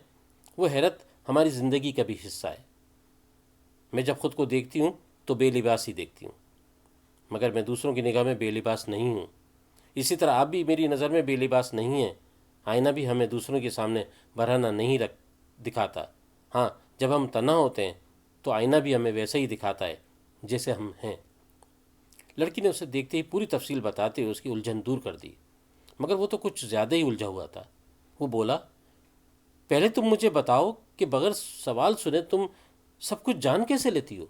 وہ حیرت ہماری زندگی کا بھی حصہ ہے۔ میں جب خود کو دیکھتی ہوں تو بے لباس ہی دیکھتی ہوں، مگر میں دوسروں کی نگاہ میں بے لباس نہیں ہوں۔ اسی طرح آپ بھی میری نظر میں بے لباس نہیں ہیں۔ آئینہ بھی ہمیں دوسروں کے سامنے برہنہ نہیں دکھاتا۔ ہاں، جب ہم تنہا ہوتے ہیں تو آئینہ بھی ہمیں ویسے ہی دکھاتا ہے جیسے ہم ہیں۔ لڑکی نے اسے دیکھتے ہی پوری تفصیل بتاتے ہوئے اس کی الجھن دور کر دی، مگر وہ تو کچھ زیادہ ہی الجھا ہوا تھا۔ وہ بولا، پہلے تم مجھے بتاؤ کہ بغیر سوال سنے تم سب کچھ جان کیسے لیتی ہو؟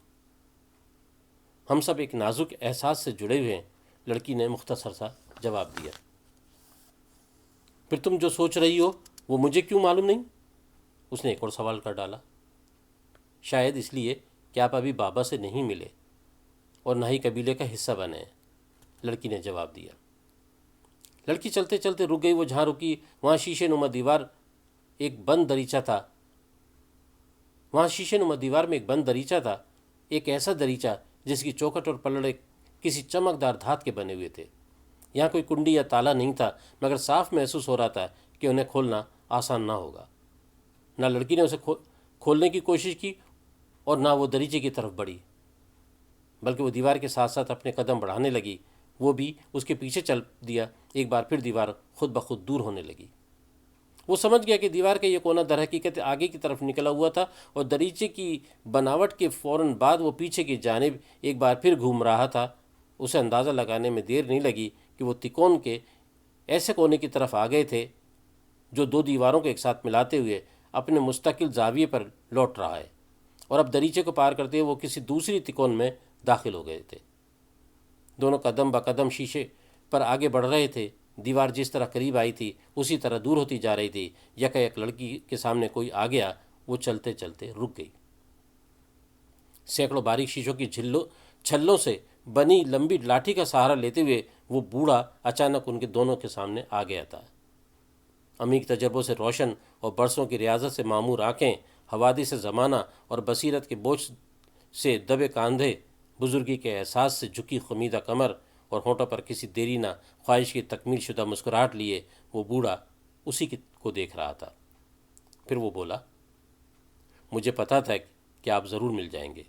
ہم سب ایک نازک احساس سے جڑے ہوئے ہیں، لڑکی نے مختصر سا جواب دیا۔ پھر تم جو سوچ رہی ہو وہ مجھے کیوں معلوم نہیں؟ اس نے ایک اور سوال کر ڈالا۔ شاید اس لیے کہ آپ ابھی بابا سے نہیں ملے اور نہ ہی قبیلے کا حصہ بنے ہیں، لڑکی نے جواب دیا۔ لڑکی چلتے چلتے رک گئی۔ وہ جہاں رکی وہاں شیشے نما دیوار میں ایک بند دریچہ تھا، ایک ایسا دریچہ جس کی چوکھٹ اور پلڑے کسی چمکدار دھات کے بنے ہوئے تھے۔ یہاں کوئی کنڈی یا تالا نہیں تھا، مگر صاف محسوس ہو رہا تھا کہ انہیں کھولنا آسان نہ ہوگا۔ نہ لڑکی نے اسے کھولنے کی کوشش کی اور نہ وہ دریچے کی طرف بڑھی، بلکہ وہ دیوار کے ساتھ ساتھ اپنے قدم بڑھانے لگی۔ وہ بھی اس کے پیچھے چل دیا۔ ایک بار پھر دیوار خود بخود دور ہونے لگی۔ وہ سمجھ گیا کہ دیوار کا یہ کونا در حقیقت آگے کی طرف نکلا ہوا تھا، اور دریچے کی بناوٹ کے فوراً بعد وہ پیچھے کی جانب ایک بار پھر گھوم رہا تھا۔ اسے اندازہ لگانے میں دیر نہیں لگی کہ وہ تکون کے ایسے کونے کی طرف آ گئے تھے جو دو دیواروں کو ایک ساتھ ملاتے ہوئے اپنے مستقل زاویے پر لوٹ رہا ہے، اور اب دریچے کو پار کرتے ہوئے وہ کسی دوسری تکون میں داخل ہو گئے تھے۔ دونوں قدم بقدم شیشے پر آگے بڑھ رہے تھے۔ دیوار جس طرح قریب آئی تھی اسی طرح دور ہوتی جا رہی تھی۔ یکا یک لڑکی کے سامنے کوئی آ گیا۔ وہ چلتے چلتے رک گئی۔ سینکڑوں باریک شیشوں کی چھلوں سے بنی لمبی لاٹھی کا سہارا لیتے ہوئے وہ بوڑھا اچانک ان کے دونوں کے سامنے آ گیا تھا۔ عمیق تجربوں سے روشن اور برسوں کی ریاضت سے معمور آنکھیں، حوادث زمانہ اور بصیرت کے بوجھ سے دبے کاندھے، بزرگی کے احساس سے جھکی خمیدہ کمر اور ہونٹوں پر کسی دیرینہ خواہش کی تکمیل شدہ مسکراہٹ لیے وہ بوڑھا اسی کو دیکھ رہا تھا۔ پھر وہ بولا، مجھے پتا تھا کہ آپ ضرور مل جائیں گے۔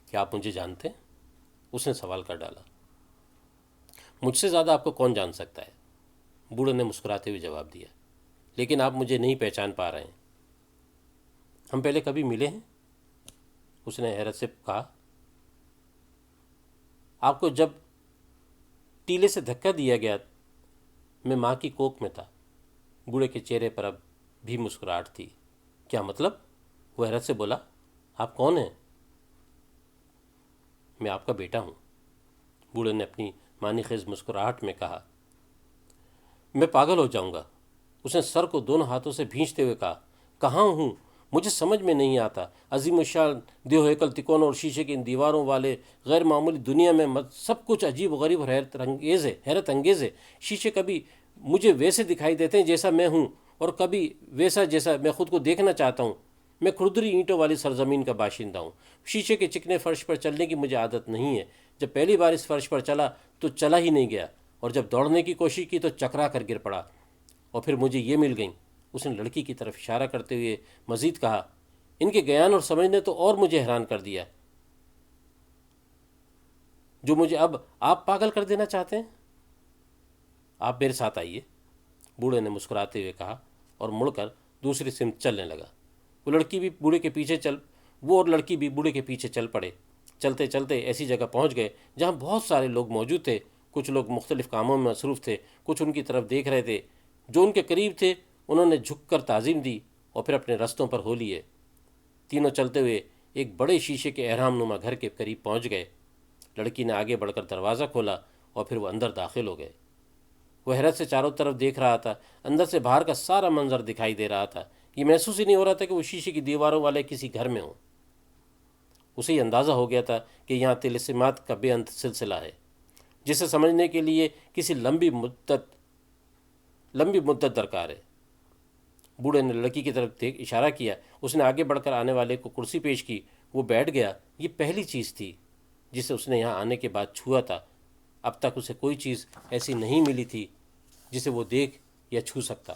کیا آپ مجھے جانتے ہیں؟ اس نے سوال کر ڈالا۔ مجھ سے زیادہ آپ کو کون جان سکتا ہے؟ بوڑھے نے مسکراتے ہوئے جواب دیا، لیکن آپ مجھے نہیں پہچان پا رہے ہیں۔ ہم پہلے کبھی ملے ہیں؟ اس نے حیرت سے کہا۔ آپ کو جب ٹیلے سے دھکا دیا گیا میں ماں کی کوکھ میں تھا۔ بوڑھے کے چہرے پر اب بھی مسکراہٹ تھی۔ کیا مطلب؟ وہ حیرت سے بولا، آپ کون ہیں؟ میں آپ کا بیٹا ہوں، بوڑھے نے اپنی معنی خیز مسکراہٹ میں کہا۔ میں پاگل ہو جاؤں گا، اس نے سر کو دونوں ہاتھوں سے بھینچتے ہوئے کہا۔ کہاں ہوں؟ مجھے سمجھ میں نہیں آتا۔ عظیم الشان دیو ہیکل تکونوں اور شیشے کی ان دیواروں والے غیر معمولی دنیا میں سب کچھ عجیب و غریب اور حیرت انگیز ہے۔ شیشے کبھی مجھے ویسے دکھائی دیتے ہیں جیسا میں ہوں، اور کبھی ویسا جیسا میں خود کو دیکھنا چاہتا ہوں۔ میں کھردری اینٹوں والی سرزمین کا باشندہ ہوں۔ شیشے کے چکنے فرش پر چلنے کی مجھے عادت نہیں ہے۔ جب پہلی بار اس فرش پر چلا تو چلا ہی نہیں گیا، اور جب دوڑنے کی کوشش کی تو چکرا کر گر پڑا، اور پھر مجھے یہ مل گئیں۔ اس نے لڑکی کی طرف اشارہ کرتے ہوئے مزید کہا، ان کے گیان اور سمجھ نے تو اور مجھے حیران کر دیا، جو مجھے اب آپ پاگل کر دینا چاہتے ہیں۔ آپ میرے ساتھ آئیے، بوڑھے نے مسکراتے ہوئے کہا، اور مڑ کر دوسری سمت چلنے لگا۔ وہ اور لڑکی بھی بوڑھے کے پیچھے چل پڑے۔ چلتے چلتے ایسی جگہ پہنچ گئے جہاں بہت سارے لوگ موجود تھے۔ کچھ لوگ مختلف کاموں میں مصروف تھے، کچھ ان کی طرف دیکھ رہے تھے۔ جو ان کے قریب تھے انہوں نے جھک کر تعظیم دی اور پھر اپنے رستوں پر ہو لیے۔ تینوں چلتے ہوئے ایک بڑے شیشے کے اہرام نما گھر کے قریب پہنچ گئے۔ لڑکی نے آگے بڑھ کر دروازہ کھولا اور پھر وہ اندر داخل ہو گئے۔ وہ حیرت سے چاروں طرف دیکھ رہا تھا۔ اندر سے باہر کا سارا منظر دکھائی دے رہا تھا۔ یہ محسوس ہی نہیں ہو رہا تھا کہ وہ شیشے کی دیواروں والے کسی گھر میں ہوں۔ اسے یہ اندازہ ہو گیا تھا کہ یہاں طلسمات کا بے انت سلسلہ ہے، جسے سمجھنے کے لیے کسی لمبی مدت درکار ہے۔ بوڑھے نے لڑکی کی طرف اشارہ کیا۔ اس نے آگے بڑھ کر آنے والے کو کرسی پیش کی۔ وہ بیٹھ گیا۔ یہ پہلی چیز تھی جسے اس نے یہاں آنے کے بعد چھوا تھا۔ اب تک اسے کوئی چیز ایسی نہیں ملی تھی جسے وہ دیکھ یا چھو سکتا۔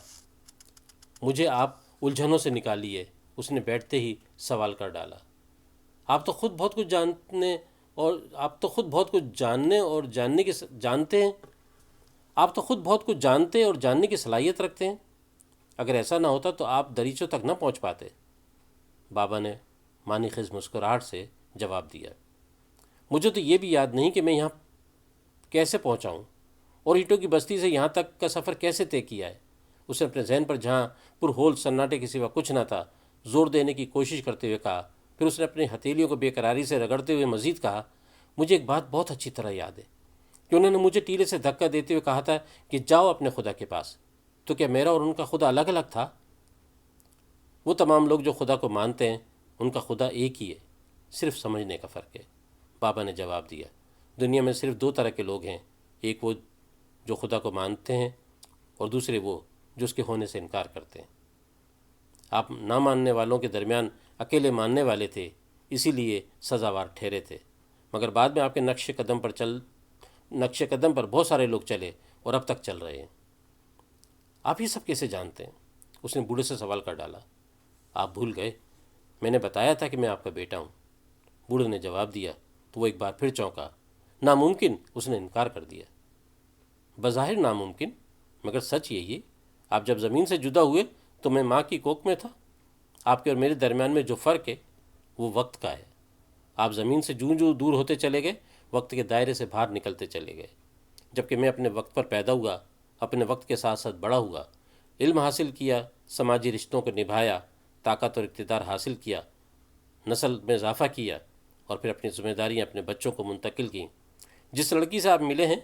مجھے آپ الجھنوں سے نکالیے، اس نے بیٹھتے ہی سوال کر ڈالا۔ آپ تو خود بہت کچھ جانتے اور جاننے کی صلاحیت رکھتے ہیں۔ اگر ایسا نہ ہوتا تو آپ دریچوں تک نہ پہنچ پاتے۔ بابا نے معنی خیز مسکراہٹ سے جواب دیا۔ مجھے تو یہ بھی یاد نہیں کہ میں یہاں کیسے پہنچا ہوں اور اینٹوں کی بستی سے یہاں تک کا سفر کیسے طے کیا ہے۔ اس نے اپنے ذہن پر جہاں پر ہول سناٹے کے سوا کچھ نہ تھا زور دینے کی کوشش کرتے ہوئے کہا۔ پھر اس نے اپنی ہتھیلیوں کو بے قراری سے رگڑتے ہوئے مزید کہا، مجھے ایک بات بہت اچھی طرح یاد ہے کہ انہوں نے مجھے ٹیلے سے دھکا دیتے ہوئے کہا تھا کہ جاؤ اپنے خدا کے پاس۔ تو کیا میرا اور ان کا خدا الگ الگ تھا؟ وہ تمام لوگ جو خدا کو مانتے ہیں ان کا خدا ایک ہی ہے، صرف سمجھنے کا فرق ہے، بابا نے جواب دیا۔ دنیا میں صرف دو طرح کے لوگ ہیں، ایک وہ جو خدا کو مانتے ہیں اور دوسرے وہ جو اس کے ہونے سے انکار کرتے ہیں۔ آپ نہ ماننے والوں کے درمیان اکیلے ماننے والے تھے، اسی لیے سزاوار ٹھہرے تھے، مگر بعد میں آپ کے نقش قدم پر بہت سارے لوگ چلے اور اب تک چل رہے ہیں۔ آپ یہ سب کیسے جانتے ہیں؟ اس نے بوڑھے سے سوال کر ڈالا۔ آپ بھول گئے، میں نے بتایا تھا کہ میں آپ کا بیٹا ہوں، بوڑھے نے جواب دیا۔ تو وہ ایک بار پھر چونکا۔ ناممکن، اس نے انکار کر دیا۔ بظاہر ناممکن، مگر سچ یہی ہے۔ آپ جب زمین سے جدا ہوئے تو میں ماں کی کوکھ میں تھا۔ آپ کے اور میرے درمیان میں جو فرق ہے وہ وقت کا ہے۔ آپ زمین سے جوں جوں دور ہوتے چلے گئے، وقت کے دائرے سے باہر نکلتے چلے گئے، جبکہ میں اپنے وقت پر پیدا ہوا، اپنے وقت کے ساتھ ساتھ بڑا ہوا، علم حاصل کیا، سماجی رشتوں کو نبھایا، طاقت اور اقتدار حاصل کیا، نسل میں اضافہ کیا، اور پھر اپنی ذمہ داریاں اپنے بچوں کو منتقل کیں۔ جس لڑکی سے آپ ملے ہیں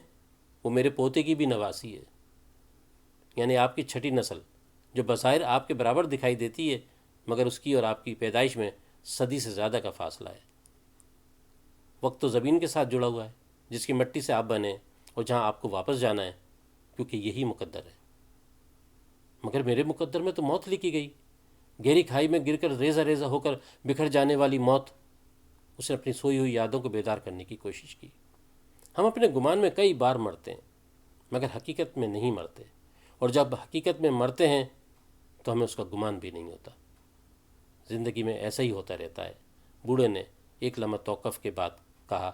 وہ میرے پوتے کی بھی نواسی ہے، یعنی آپ کی چھٹی نسل، جو بظاہر آپ کے برابر دکھائی دیتی ہے، مگر اس کی اور آپ کی پیدائش میں صدی سے زیادہ کا فاصلہ ہے۔ وقت تو زمین کے ساتھ جڑا ہوا ہے جس کی مٹی سے آپ بنے اور جہاں آپ کو واپس جانا ہے، کیونکہ یہی مقدر ہے۔ مگر میرے مقدر میں تو موت لکھی گئی، گہری کھائی میں گر کر ریزہ ریزہ ہو کر بکھر جانے والی موت۔ اس نے اپنی سوئی ہوئی یادوں کو بیدار کرنے کی کوشش کی۔ ہم اپنے گمان میں کئی بار مرتے ہیں، مگر حقیقت میں نہیں مرتے، اور جب حقیقت میں مرتے ہیں تو ہمیں اس کا گمان بھی نہیں ہوتا۔ زندگی میں ایسا ہی ہوتا رہتا ہے، بوڑھے نے ایک لمحہ توقف کے بعد کہا۔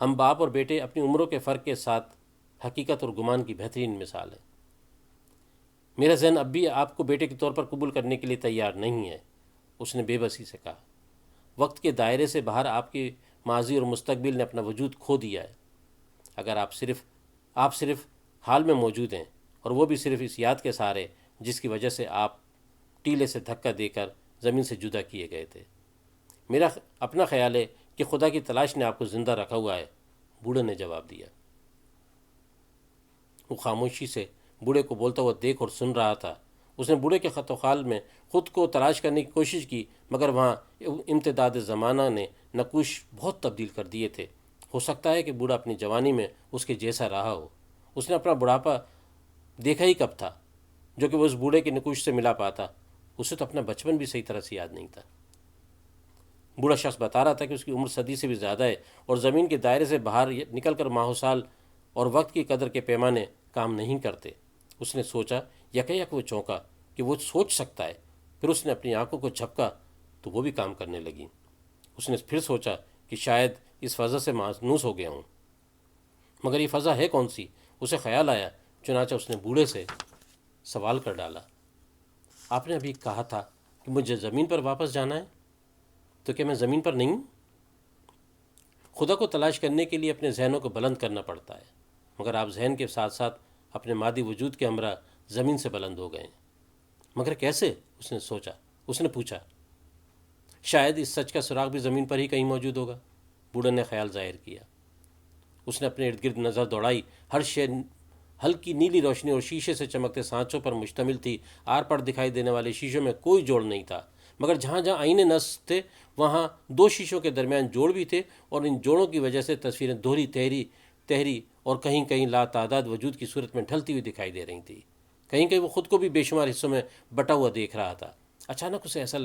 ہم باپ اور بیٹے اپنی عمروں کے فرق کے ساتھ حقیقت اور گمان کی بہترین مثال ہیں۔ میرا ذہن اب بھی آپ کو بیٹے کے طور پر قبول کرنے کے لیے تیار نہیں ہے، اس نے بے بسی سے کہا۔ وقت کے دائرے سے باہر آپ کے ماضی اور مستقبل نے اپنا وجود کھو دیا ہے۔ اگر آپ صرف حال میں موجود ہیں، اور وہ بھی صرف اس یاد کے سہارے جس کی وجہ سے آپ ٹیلے سے دھکا دے کر زمین سے جدا کیے گئے تھے۔ میرا اپنا خیال ہے کہ خدا کی تلاش نے آپ کو زندہ رکھا ہوا ہے، بوڑھے نے جواب دیا۔ وہ خاموشی سے بوڑھے کو بولتا ہوا دیکھ اور سن رہا تھا۔ اس نے بوڑھے کے خط و خال میں خود کو تلاش کرنے کی کوشش کی، مگر وہاں امتداد زمانہ نے نقوش بہت تبدیل کر دیے تھے۔ ہو سکتا ہے کہ بوڑھا اپنی جوانی میں اس کے جیسا رہا ہو۔ اس نے اپنا بڑھاپا دیکھا ہی کب تھا جو کہ وہ اس بوڑھے کے نقوش سے ملا پاتا؟ اسے تو اپنا بچپن بھی صحیح طرح سے یاد نہیں تھا۔ بوڑھا شخص بتا رہا تھا کہ اس کی عمر صدی سے بھی زیادہ ہے اور زمین کے دائرے سے باہر نکل کر ماہ و سال اور وقت کی قدر کے پیمانے کام نہیں کرتے۔ اس نے سوچا، یک وہ چونکا کہ وہ سوچ سکتا ہے۔ پھر اس نے اپنی آنکھوں کو جھپکا تو وہ بھی کام کرنے لگیں۔ اس نے پھر سوچا کہ شاید اس فضا سے مانوس ہو گیا ہوں، مگر یہ فضا ہے کون سی؟ اسے خیال آیا، چنانچہ اس نے بوڑھے سے سوال کر ڈالا، آپ نے ابھی کہا تھا کہ مجھے زمین پر واپس جانا ہے، تو کیا میں زمین پر نہیں ہوں؟ خدا کو تلاش کرنے کے لیے اپنے ذہنوں کو بلند کرنا پڑتا ہے، مگر آپ ذہن کے ساتھ ساتھ اپنے مادی وجود کے ہمراہ زمین سے بلند ہو گئے ہیں۔ مگر کیسے؟ اس نے پوچھا۔ شاید اس سچ کا سراغ بھی زمین پر ہی کہیں موجود ہوگا، بوڑھے نے خیال ظاہر کیا۔ اس نے اپنے ارد گرد نظر دوڑائی، ہر شے ہلکی نیلی روشنی اور شیشے سے چمکتے سانچوں پر مشتمل تھی۔ آر پار دکھائی دینے والے شیشوں میں کوئی جوڑ نہیں تھا، مگر جہاں جہاں آئینے نصب تھے وہاں دو شیشوں کے درمیان جوڑ بھی تھے، اور ان جوڑوں کی وجہ سے تصویریں دوہری تہری اور کہیں کہیں لا تعداد وجود کی صورت میں ڈھلتی ہوئی دکھائی دے رہی تھیں۔ کہیں کہیں وہ خود کو بھی بے شمار حصوں میں بٹا ہوا دیکھ رہا تھا۔ اچانک اسے ایسا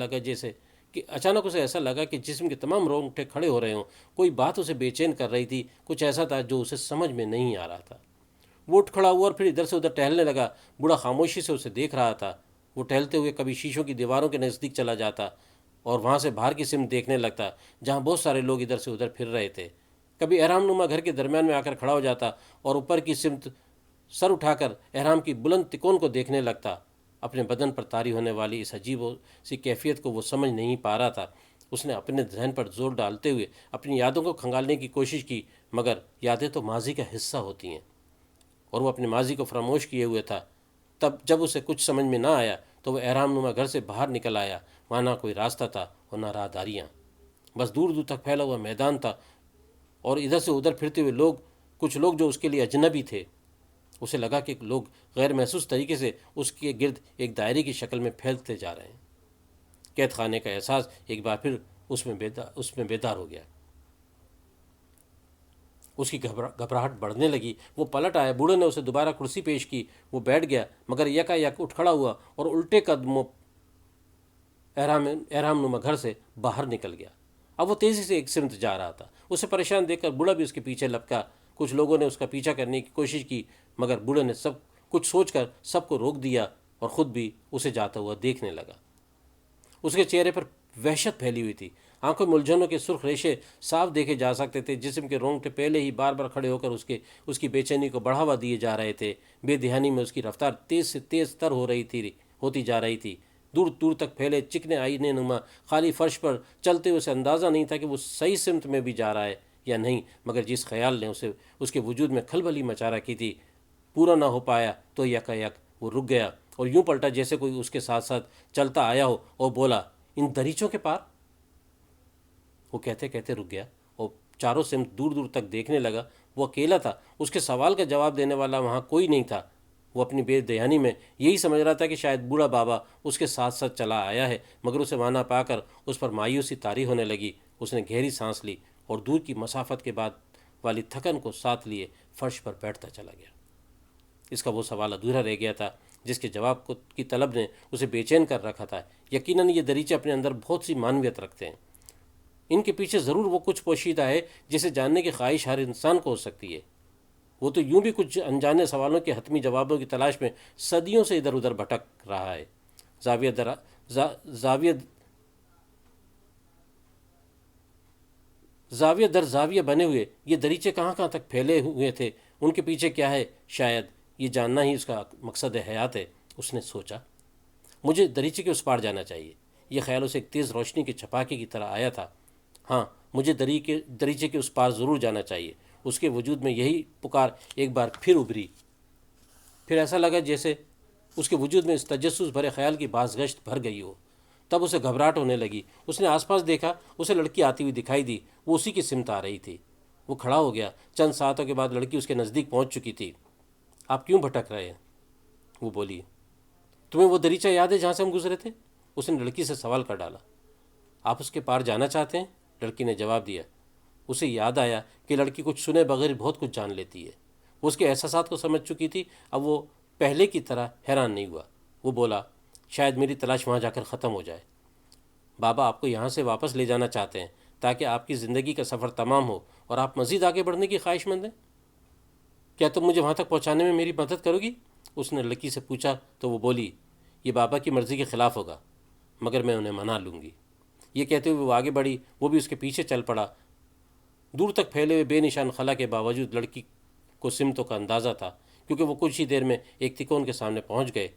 لگا کہ جسم کے تمام رونگٹے کھڑے ہو رہے ہوں۔ کوئی بات اسے بے چین کر رہی تھی، کچھ ایسا تھا جو اسے سمجھ میں نہیں آ رہا تھا۔ وہ اٹھ کھڑا ہوا اور پھر ادھر سے ادھر ٹہلنے لگا۔ بوڑھا خاموشی سے اسے دیکھ رہا تھا۔ وہ ٹہلتے ہوئے کبھی شیشوں کی دیواروں کے نزدیک چلا جاتا اور وہاں سے باہر کی سمت دیکھنے لگتا جہاں بہت سارے لوگ ادھر سے ادھر پھر رہے تھے۔ کبھی احرام نما گھر کے درمیان میں آ کر کھڑا ہو جاتا اور اوپر کی سمت سر اٹھا کر احرام کی بلند تکون کو دیکھنے لگتا۔ اپنے بدن پر طاری ہونے والی اس عجیب سی کیفیت کو وہ سمجھ نہیں پا رہا تھا۔ اس نے اپنے ذہن پر زور ڈالتے ہوئے اپنی یادوں کو کھنگالنے کی کوشش کی، مگر یادیں تو ماضی کا حصہ ہوتی ہیں، اور وہ اپنے ماضی کو فراموش کیے ہوئے تھا۔ جب اسے کچھ سمجھ میں نہ آیا تو وہ احرام نما گھر سے باہر نکل آیا۔ وہاں نہ کوئی راستہ تھا اور نہ راہداریاں، بس دور دور تک پھیلا ہوا میدان تھا، اور ادھر سے ادھر پھرتے ہوئے کچھ لوگ جو اس کے لیے اجنبی تھے۔ اسے لگا کہ لوگ غیر محسوس طریقے سے اس کے گرد ایک دائرے کی شکل میں پھیلتے جا رہے ہیں۔ قید خانے کا احساس ایک بار پھر اس میں بیدار ہو گیا۔ اس کی گھبراہٹ بڑھنے لگی۔ وہ پلٹ آیا۔ بوڑھے نے اسے دوبارہ کرسی پیش کی۔ وہ بیٹھ گیا، مگر یک اٹھ کھڑا ہوا اور الٹے قدموں احرام نما گھر سے باہر نکل گیا۔ اب وہ تیزی سے ایک سمت جا رہا تھا۔ اسے پریشان دیکھ کر بوڑھا بھی اس کے پیچھے لپکا۔ کچھ لوگوں نے اس کا پیچھا کرنے کی کوشش کی، مگر بوڑھے نے سب کچھ سوچ کر سب کو روک دیا اور خود بھی اسے جاتا ہوا دیکھنے لگا۔ اس کے چہرے پر وحشت پھیلی ہوئی تھی۔ آنکھوں میں الجھنوں کے سرخ ریشے صاف دیکھے جا سکتے تھے۔ جسم کے رونگٹے پہلے ہی بار بار کھڑے ہو کر اس کی بے چینی کو بڑھاوا دیے جا رہے تھے۔ بے دھیانی میں اس کی رفتار تیز سے تیز تر ہوتی جا رہی تھی۔ دور دور تک پھیلے چکنے آئینے نما خالی فرش پر چلتے ہوئے اسے اندازہ نہیں تھا کہ وہ صحیح سمت میں بھی جا رہا ہے یا نہیں، مگر جس خیال نے اس کے وجود میں کھلبلی مچا رکھی تھی پورا نہ ہو پایا تو یک وہ رک گیا اور یوں پلٹا جیسے کوئی اس کے ساتھ ساتھ چلتا آیا ہو، اور بولا، ان دریچوں کے پار؟ وہ کہتے کہتے رک گیا اور چاروں سمت دور دور تک دیکھنے لگا۔ وہ اکیلا تھا، اس کے سوال کا جواب دینے والا وہاں کوئی نہیں تھا۔ وہ اپنی بے دہانی میں یہی سمجھ رہا تھا کہ شاید بوڑھا بابا اس کے ساتھ ساتھ چلا آیا ہے، مگر اسے وہاں نہ پا کر اس پر مایوسی طاری ہونے لگی۔ اس نے گہری سانس لی اور دور کی مسافت کے بعد والی تھکن کو ساتھ لیے فرش پر بیٹھتا چلا گیا۔ اس کا وہ سوال ادھورا رہ گیا تھا جس کے جواب کی طلب نے اسے بے چین کر رکھا تھا۔ یقیناً یہ دریچے اپنے اندر بہت سی معنویت رکھتے ہیں۔ ان کے پیچھے ضرور وہ کچھ پوشیدہ ہے جسے جاننے کی خواہش ہر انسان کو ہو سکتی ہے۔ وہ تو یوں بھی کچھ انجانے سوالوں کے حتمی جوابوں کی تلاش میں صدیوں سے ادھر ادھر بھٹک رہا ہے۔ زاویہ در زاویہ بنے ہوئے یہ دریچے کہاں کہاں تک پھیلے ہوئے تھے، ان کے پیچھے کیا ہے؟ شاید یہ جاننا ہی اس کا مقصد حیات ہے۔ اس نے سوچا، مجھے دریچے کے اس پار جانا چاہیے۔ یہ خیال اسے ایک تیز روشنی کے چھپاکے کی طرح آیا تھا۔ ہاں، مجھے دریچے کے اس پار ضرور جانا چاہیے۔ اس کے وجود میں یہی پکار ایک بار پھر ابھری۔ پھر ایسا لگا جیسے اس کے وجود میں اس تجسس بھرے خیال کی باز گشت بھر گئی ہو۔ تب اسے گھبراہٹ ہونے لگی۔ اس نے آس پاس دیکھا، اسے لڑکی آتی ہوئی دکھائی دی، وہ اسی کی سمت آ رہی تھی۔ وہ کھڑا ہو گیا۔ چند ساعتوں کے بعد لڑکی اس کے نزدیک پہنچ چکی تھی۔ آپ کیوں بھٹک رہے ہیں؟ وہ بولی۔ تمہیں وہ دریچہ یاد ہے جہاں سے ہم گزرے تھے؟ اس نے لڑکی سے سوال کر ڈالا۔ آپ اس کے پار جانا چاہتے ہیں؟ لڑکی نے جواب دیا۔ اسے یاد آیا کہ لڑکی کچھ سنے بغیر بہت کچھ جان لیتی ہے۔ وہ اس کے احساسات کو سمجھ چکی تھی۔ اب وہ پہلے کی طرح حیران نہیں ہوا۔ وہ بولا، شاید میری تلاش وہاں جا کر ختم ہو جائے۔ بابا آپ کو یہاں سے واپس لے جانا چاہتے ہیں تاکہ آپ کی زندگی کا سفر تمام ہو اور آپ مزید آگے بڑھنے کی خواہش مند ہیں۔ کیا تم مجھے وہاں تک پہنچانے میں میری مدد کرو گی؟ اس نے لڑکی سے پوچھا تو وہ بولی، یہ بابا کی مرضی کے خلاف ہوگا، مگر میں انہیں منا لوں گی۔ یہ کہتے ہوئے وہ آگے بڑھی، وہ بھی اس کے پیچھے چل پڑا۔ دور تک پھیلے ہوئے بے نشان خلا کے باوجود لڑکی کو سمتوں کا اندازہ تھا، کیونکہ وہ کچھ ہی دیر میں ایک تکون کے سامنے پہنچ گئے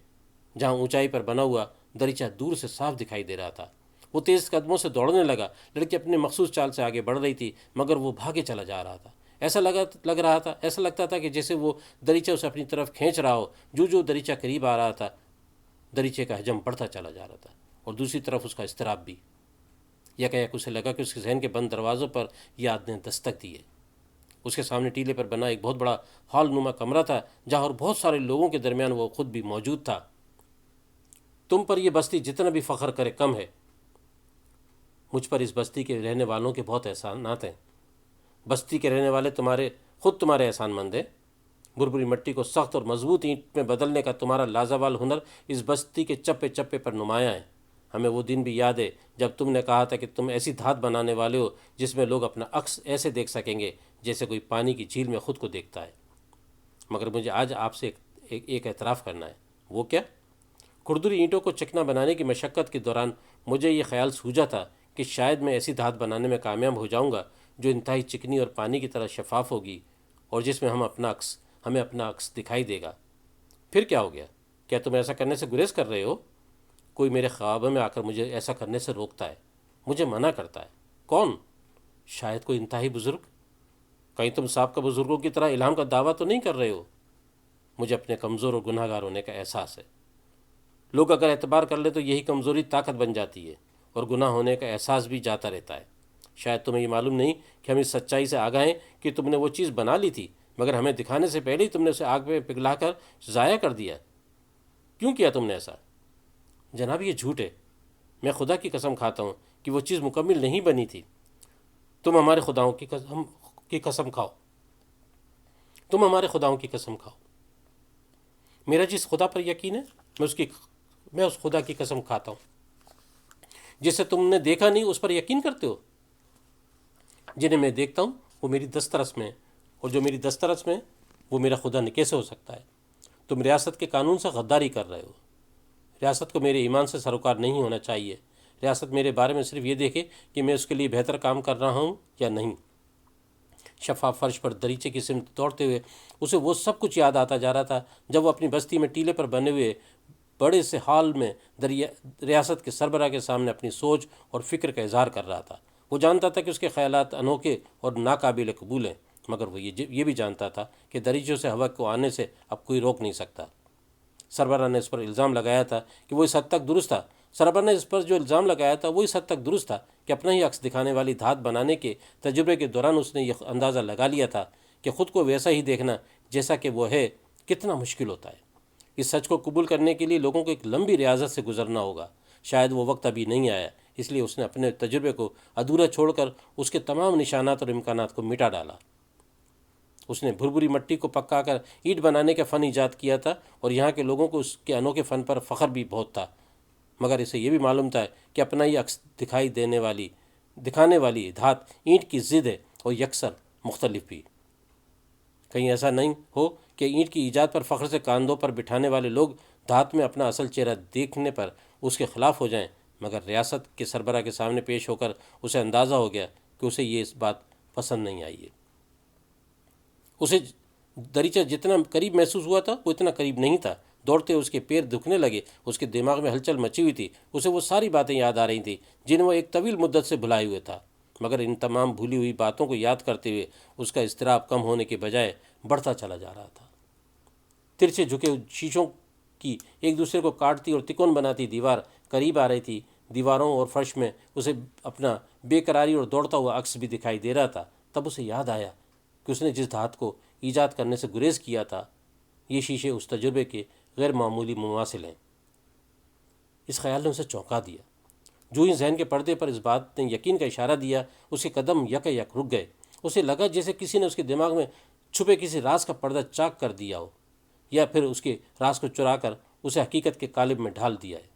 جہاں اونچائی پر بنا ہوا دریچہ دور سے صاف دکھائی دے رہا تھا۔ وہ تیز قدموں سے دوڑنے لگا۔ لڑکی اپنے مخصوص چال سے آگے بڑھ رہی تھی، مگر وہ بھاگے چلا جا رہا تھا۔ ایسا لگتا تھا کہ جیسے وہ دریچہ اسے اپنی طرف کھینچ رہا ہو۔ جو دریچہ قریب آ رہا تھا، دریچے کا حجم بڑھتا چلا جا رہا تھا، اور دوسری طرف اس کا اضطراب بھی۔ یکایک اسے لگا کہ اس کے ذہن کے بند دروازوں پر یاد نے دستک دی ہے۔ اس کے سامنے ٹیلے پر بنا ایک بہت بڑا ہال نما کمرہ تھا جہاں اور بہت سارے لوگوں کے درمیان وہ خود بھی موجود تھا۔ تم پر یہ بستی جتنا بھی فخر کرے کم ہے۔ مجھ پر اس بستی کے رہنے والوں کے بہت احسانات ہیں۔ بستی کے رہنے والے خود تمہارے احسان مند ہیں۔ بھربھری مٹی کو سخت اور مضبوط اینٹ میں بدلنے کا تمہارا لازوال ہنر اس بستی کے چپے چپے پر نمایاں ہے۔ ہمیں وہ دن بھی یاد ہے جب تم نے کہا تھا کہ تم ایسی دھات بنانے والے ہو جس میں لوگ اپنا عکس ایسے دیکھ سکیں گے جیسے کوئی پانی کی جھیل میں خود کو دیکھتا ہے۔ مگر مجھے آج آپ سے ایک اعتراف کرنا ہے۔ وہ کیا؟ کھردری اینٹوں کو چکنا بنانے کی مشقت کے دوران مجھے یہ خیال سوجا تھا کہ شاید میں ایسی دھات بنانے میں کامیاب ہو جاؤں گا جو انتہائی چکنی اور پانی کی طرح شفاف ہوگی، اور جس میں ہمیں اپنا عکس دکھائی دے گا۔ پھر کیا ہو گیا؟ کیا تم ایسا کرنے سے گریز کر رہے ہو؟ کوئی میرے خوابوں میں آ کر مجھے ایسا کرنے سے روکتا ہے، مجھے منع کرتا ہے۔ کون؟ شاید کوئی انتہائی بزرگ۔ کہیں تم سابقہ بزرگوں کی طرح الہام کا دعویٰ تو نہیں کر رہے ہو؟ مجھے اپنے کمزور اور گناہ گار ہونے کا احساس ہے۔ لوگ اگر اعتبار کر لیں تو یہی کمزوری طاقت بن جاتی ہے، اور گناہ ہونے کا احساس بھی جاتا رہتا ہے۔ شاید تمہیں یہ معلوم نہیں کہ ہم اس سچائی سے آگاہ ہیں کہ تم نے وہ چیز بنا لی تھی، مگر ہمیں دکھانے سے پہلے ہی تم نے اسے آگ میں پگھلا کر ضائع کر دیا۔ کیوں کیا تم نے ایسا؟ جناب یہ جھوٹ ہے۔ میں خدا کی قسم کھاتا ہوں کہ وہ چیز مکمل نہیں بنی تھی۔ تم ہمارے خداؤں کی قسم کھاؤ۔ تم ہمارے خداؤں کی قسم کھاؤ۔ میرا جس خدا پر یقین ہے، میں اس خدا کی قسم کھاتا ہوں جسے تم نے دیکھا نہیں، اس پر یقین کرتے ہو۔ جنہیں میں دیکھتا ہوں وہ میری دسترس میں، اور جو میری دسترس میں وہ میرا خدا کیسے ہو سکتا ہے؟ تم ریاست کے قانون سے غداری کر رہے ہو۔ ریاست کو میرے ایمان سے سروکار نہیں ہونا چاہیے۔ ریاست میرے بارے میں صرف یہ دیکھے کہ میں اس کے لیے بہتر کام کر رہا ہوں یا نہیں۔ شفاف فرش پر دریچے کی سمت دوڑتے ہوئے اسے وہ سب کچھ یاد آتا جا رہا تھا جب وہ اپنی بستی میں ٹیلے پر بنے ہوئے بڑے سے ہال میں ریاست کے سربراہ کے سامنے اپنی سوچ اور فکر کا اظہار کر رہا تھا۔ وہ جانتا تھا کہ اس کے خیالات انوکھے اور ناقابل قبول ہیں، مگر وہ یہ بھی جانتا تھا کہ دریچوں سے ہوا کو آنے سے اب کوئی روک نہیں سکتا۔ سربراہ نے اس پر الزام لگایا تھا کہ وہ اس حد تک درست تھا۔ سربراہ نے اس پر جو الزام لگایا تھا وہ اس حد تک درست تھا کہ اپنا ہی عکس دکھانے والی دھات بنانے کے تجربے کے دوران اس نے یہ اندازہ لگا لیا تھا کہ خود کو ویسا ہی دیکھنا جیسا کہ وہ ہے کتنا مشکل ہوتا ہے۔ اس سچ کو قبول کرنے کے لیے لوگوں کو ایک لمبی ریاضت سے گزرنا ہوگا۔ شاید وہ وقت ابھی نہیں آیا، اس لیے اس نے اپنے تجربے کو ادھورا چھوڑ کر اس کے تمام نشانات اور امکانات کو مٹا ڈالا۔ اس نے بھربھری مٹی کو پکا کر اینٹ بنانے کا فن ایجاد کیا تھا، اور یہاں کے لوگوں کو اس کے انوکھے فن پر فخر بھی بہت تھا، مگر اسے یہ بھی معلوم تھا کہ اپنا ہی عکس دکھانے والی دھات اینٹ کی ضد ہے، اور یکسر مختلف بھی۔ کہیں ایسا نہیں ہو کہ اینٹ کی ایجاد پر فخر سے کاندھوں پر بٹھانے والے لوگ دھات میں اپنا اصل چہرہ دیکھنے پر اس کے خلاف ہو جائیں۔ مگر ریاست کے سربراہ کے سامنے پیش ہو کر اسے اندازہ ہو گیا کہ اسے یہ اس بات پسند نہیں آئی ہے۔ اسے دریچہ جتنا قریب محسوس ہوا تھا وہ اتنا قریب نہیں تھا۔ دوڑتے اس کے پیر دکھنے لگے، اس کے دماغ میں ہلچل مچی ہوئی تھی۔ اسے وہ ساری باتیں یاد آ رہی تھیں جنہیں وہ ایک طویل مدت سے بھلائے ہوئے تھا، مگر ان تمام بھولی ہوئی باتوں کو یاد کرتے ہوئے اس کا اضطراب کم ہونے کے بجائے بڑھتا چلا جا رہا تھا۔ ترچھے جھکے شیشوں کی ایک دوسرے کو کاٹتی اور تکون بناتی دیوار قریب آ رہی تھی، دیواروں اور فرش میں اسے اپنا بے قراری اور دوڑتا ہوا عکس بھی دکھائی دے رہا تھا، تب اسے یاد آیا کہ اس نے جس دھات کو ایجاد کرنے سے گریز کیا تھا، یہ شیشے اس تجربے کے غیر معمولی مماثل ہیں۔ اس خیال نے اسے چونکا دیا۔ جو ہی ذہن کے پردے پر اس بات نے یقین کا اشارہ دیا، اس کے قدم یک رک گئے۔ اسے لگا جیسے کسی نے اس کے دماغ میں چھپے کسی راز کا پردہ چاک کر دیا ہو، یا پھر اس کے راز کو چرا کر اسے حقیقت کے قالب میں ڈھال دیا ہے۔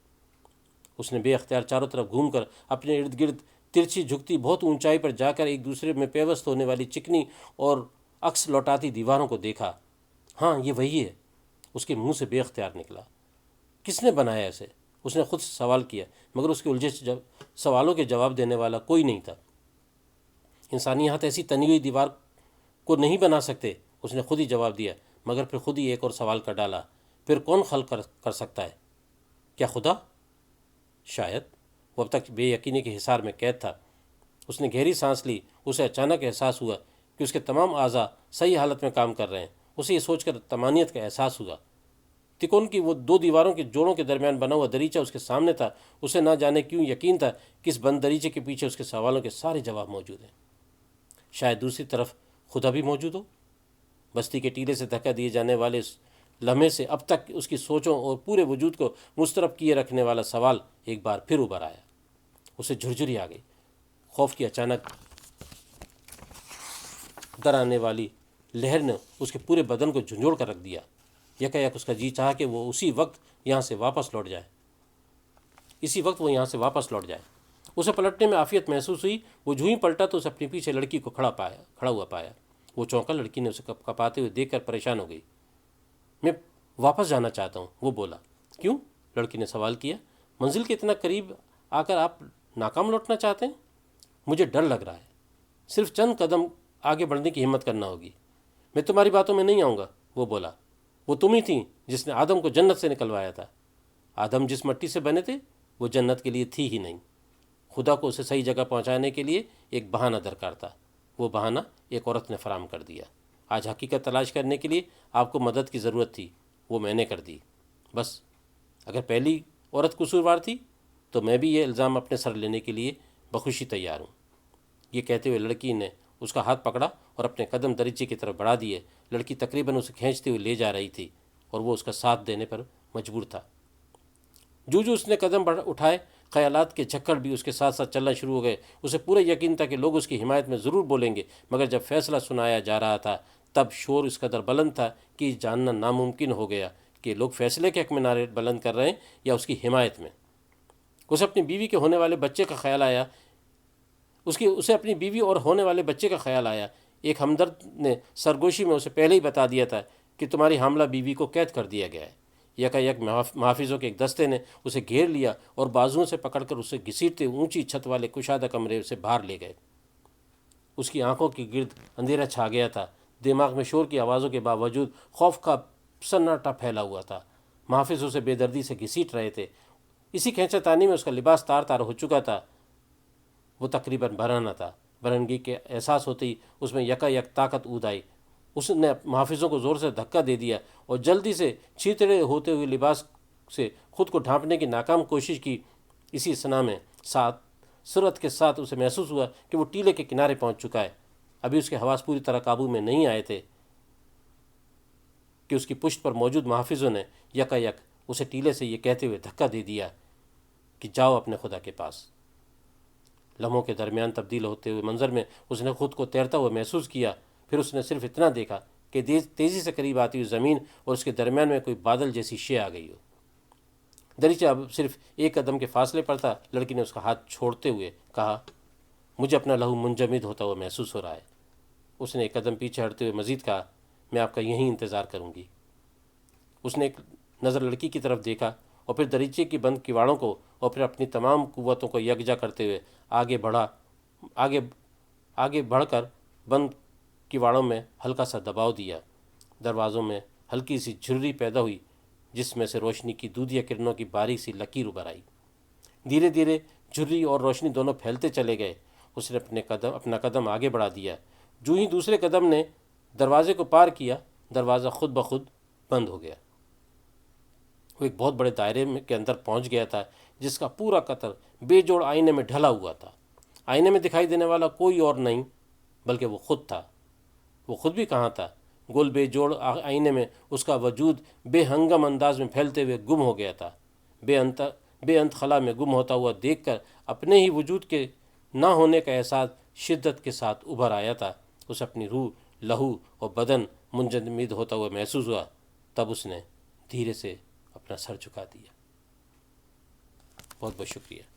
اس نے بے اختیار چاروں طرف گھوم کر اپنے ارد گرد ترچھی جھکتی بہت اونچائی پر جا کر ایک دوسرے میں پیوست ہونے والی چکنی اور عکس لوٹاتی دیواروں کو دیکھا۔ ہاں، یہ وہی ہے، اس کے منہ سے بے اختیار نکلا۔ کس نے بنایا اسے؟ اس نے خود سے سوال کیا، مگر اس کے الجھے سوالوں کے جواب دینے والا کوئی نہیں تھا۔ انسانی ہاتھ ایسی تنی ہوئی دیوار کو نہیں بنا سکتے، اس نے خود ہی جواب دیا، مگر پھر خود ہی ایک اور سوال کا ڈالا، پھر کون خلق کر سکتا ہے؟ کیا خدا؟ شاید۔ وہ اب تک بے یقینی کے حصار میں قید تھا۔ اس نے گہری سانس لی۔ اسے اچانک احساس ہوا کہ اس کے تمام اعضاء صحیح حالت میں کام کر رہے ہیں۔ اسے یہ سوچ کر طمانینت کا احساس ہوا۔ تکون کی وہ دو دیواروں کے جوڑوں کے درمیان بنا ہوا دریچہ اس کے سامنے تھا۔ اسے نہ جانے کیوں یقین تھا کہ اس بند دریچے کے پیچھے اس کے سوالوں کے سارے جواب موجود ہیں۔ شاید دوسری طرف خدا بھی موجود ہو۔ بستی کے ٹیلے سے دھکا دیے جانے والے اس لمحے سے اب تک اس کی سوچوں اور پورے وجود کو مضطرب کیے رکھنے والا سوال ایک بار پھر ابھر آیا۔ اسے جھرجھری آ گئی۔ خوف کی اچانک در آنے والی لہر نے اس کے پورے بدن کو جھنجھوڑ کر رکھ دیا۔ یک اس کا جی چاہا کہ وہ اسی وقت یہاں سے واپس لوٹ جائے۔ اسے پلٹنے میں عافیت محسوس ہوئی۔ وہ جو ہی پلٹا تو اسے اپنے پیچھے لڑکی کو کھڑا ہوا پایا۔ وہ چونکا۔ لڑکی نے اسے کپاتے ہوئے دیکھ کر پریشان ہو گئی۔ میں واپس جانا چاہتا ہوں، وہ بولا۔ کیوں؟ لڑکی نے سوال کیا۔ منزل کے اتنا قریب آ کر آپ ناکام لوٹنا چاہتے ہیں؟ مجھے ڈر لگ رہا ہے۔ صرف چند قدم آگے بڑھنے کی ہمت کرنا ہوگی۔ میں تمہاری باتوں میں نہیں آؤں گا، وہ بولا۔ وہ تم ہی تھیں جس نے آدم کو جنت سے نکلوایا تھا۔ آدم جس مٹی سے بنے تھے وہ جنت کے لیے تھی ہی نہیں۔ خدا کو اسے صحیح جگہ پہنچانے کے لیے ایک بہانہ درکار تھا۔ وہ بہانہ ایک عورت نے فراہم کر دیا۔ آج حقیقت تلاش کرنے کے لیے آپ کو مدد کی ضرورت تھی، وہ میں نے کر دی۔ بس اگر پہلی عورت قصوروار تھی تو میں بھی یہ الزام اپنے سر لینے کے لیے بخوشی تیار ہوں۔ یہ کہتے ہوئے لڑکی نے اس کا ہاتھ پکڑا اور اپنے قدم دریچے کی طرف بڑھا دیے۔ لڑکی تقریباً اسے کھینچتے ہوئے لے جا رہی تھی اور وہ اس کا ساتھ دینے پر مجبور تھا۔ جو اس نے قدم اٹھائے، خیالات کے جھکڑ بھی اس کے ساتھ ساتھ چلنا شروع ہو گئے۔ اسے پورا یقین تھا کہ لوگ اس کی حمایت میں ضرور بولیں گے، مگر جب فیصلہ سنایا جا رہا تھا تب شور اس قدر بلند تھا کہ جاننا ناممکن ہو گیا کہ لوگ فیصلے کے حق میں نعرے بلند کر رہے ہیں یا اس کی حمایت میں۔ اسے اپنی بیوی کے ہونے والے بچے کا خیال آیا۔ اسے اپنی بیوی اور ہونے والے بچے کا خیال آیا۔ ایک ہمدرد نے سرگوشی میں اسے پہلے ہی بتا دیا تھا کہ تمہاری حاملہ بیوی کو قید کر دیا گیا ہے۔ یک محافظوں کے ایک دستے نے اسے گھیر لیا اور بازوؤں سے پکڑ کر اسے گھسیٹتے اونچی چھت والے کشادہ کمرے سے باہر لے گئے۔ اس کی آنکھوں کے گرد اندھیرا چھا گیا تھا۔ دماغ میں شور کی آوازوں کے باوجود خوف کا سناٹا پھیلا ہوا تھا۔ محافظ اسے بے دردی سے گھسیٹ رہے تھے۔ اسی کھینچا تانی میں اس کا لباس تار تار ہو چکا تھا۔ وہ تقریباً برہنہ تھا۔ برہنگی کے احساس ہوتے ہی اس میں یک طاقت اود آئی۔ اس نے محافظوں کو زور سے دھکا دے دیا اور جلدی سے چھیتڑے ہوتے ہوئے لباس سے خود کو ڈھانپنے کی ناکام کوشش کی۔ اسی سنا میں سرعت کے ساتھ اسے محسوس ہوا کہ وہ ٹیلے کے کنارے پہنچ چکا ہے۔ ابھی اس کے حواس پوری طرح قابو میں نہیں آئے تھے کہ اس کی پشت پر موجود محافظوں نے یک اسے ٹیلے سے یہ کہتے ہوئے دھکا دے دیا کہ جاؤ اپنے خدا کے پاس۔ لمحوں کے درمیان تبدیل ہوتے ہوئے منظر میں اس نے خود کو تیرتا ہوا محسوس کیا۔ پھر اس نے صرف اتنا دیکھا کہ تیزی سے قریب آتی ہوئی زمین اور اس کے درمیان میں کوئی بادل جیسی شے آ گئی ہو۔ دریچہ اب صرف ایک قدم کے فاصلے پر تھا۔ لڑکی نے اس کا ہاتھ چھوڑتے ہوئے کہا، مجھے اپنا لہو منجمد ہوتا ہوا محسوس ہو رہا ہے۔ اس نے ایک قدم پیچھے ہٹتے ہوئے مزید کہا، میں آپ کا یہیں انتظار کروں گی۔ اس نے ایک نظر لڑکی کی طرف دیکھا اور پھر دریچے کی بند کواڑوں کو اور پھر اپنی تمام قوتوں کو یکجا کرتے ہوئے آگے بڑھ کر بند کواڑوں میں ہلکا سا دباؤ دیا۔ دروازوں میں ہلکی سی جھرری پیدا ہوئی جس میں سے روشنی کی دودھیا کرنوں کی باریک سی لکیر ابھر آئی۔ دھیرے دھیرے جھرری اور روشنی دونوں پھیلتے چلے گئے۔ اس نے اپنا قدم آگے بڑھا دیا۔ جو ہی دوسرے قدم نے دروازے کو پار کیا، دروازہ خود بخود بند ہو گیا۔ وہ ایک بہت بڑے دائرے کے اندر پہنچ گیا تھا جس کا پورا قطر بے جوڑ آئینے میں ڈھلا ہوا تھا۔ آئینے میں دکھائی دینے والا کوئی اور نہیں بلکہ وہ خود تھا۔ وہ خود بھی کہاں تھا؟ گول بے جوڑ آئینے میں اس کا وجود بے ہنگم انداز میں پھیلتے ہوئے گم ہو گیا تھا۔ بے انت خلا میں گم ہوتا ہوا دیکھ کر اپنے ہی وجود کے نہ ہونے کا احساس شدت کے ساتھ ابھر آیا تھا۔ اسے اپنی روح، لہو اور بدن منجمد ہوتا ہوا محسوس ہوا۔ تب اس نے دھیرے سے اپنا سر جھکا دیا۔ بہت بہت شکریہ۔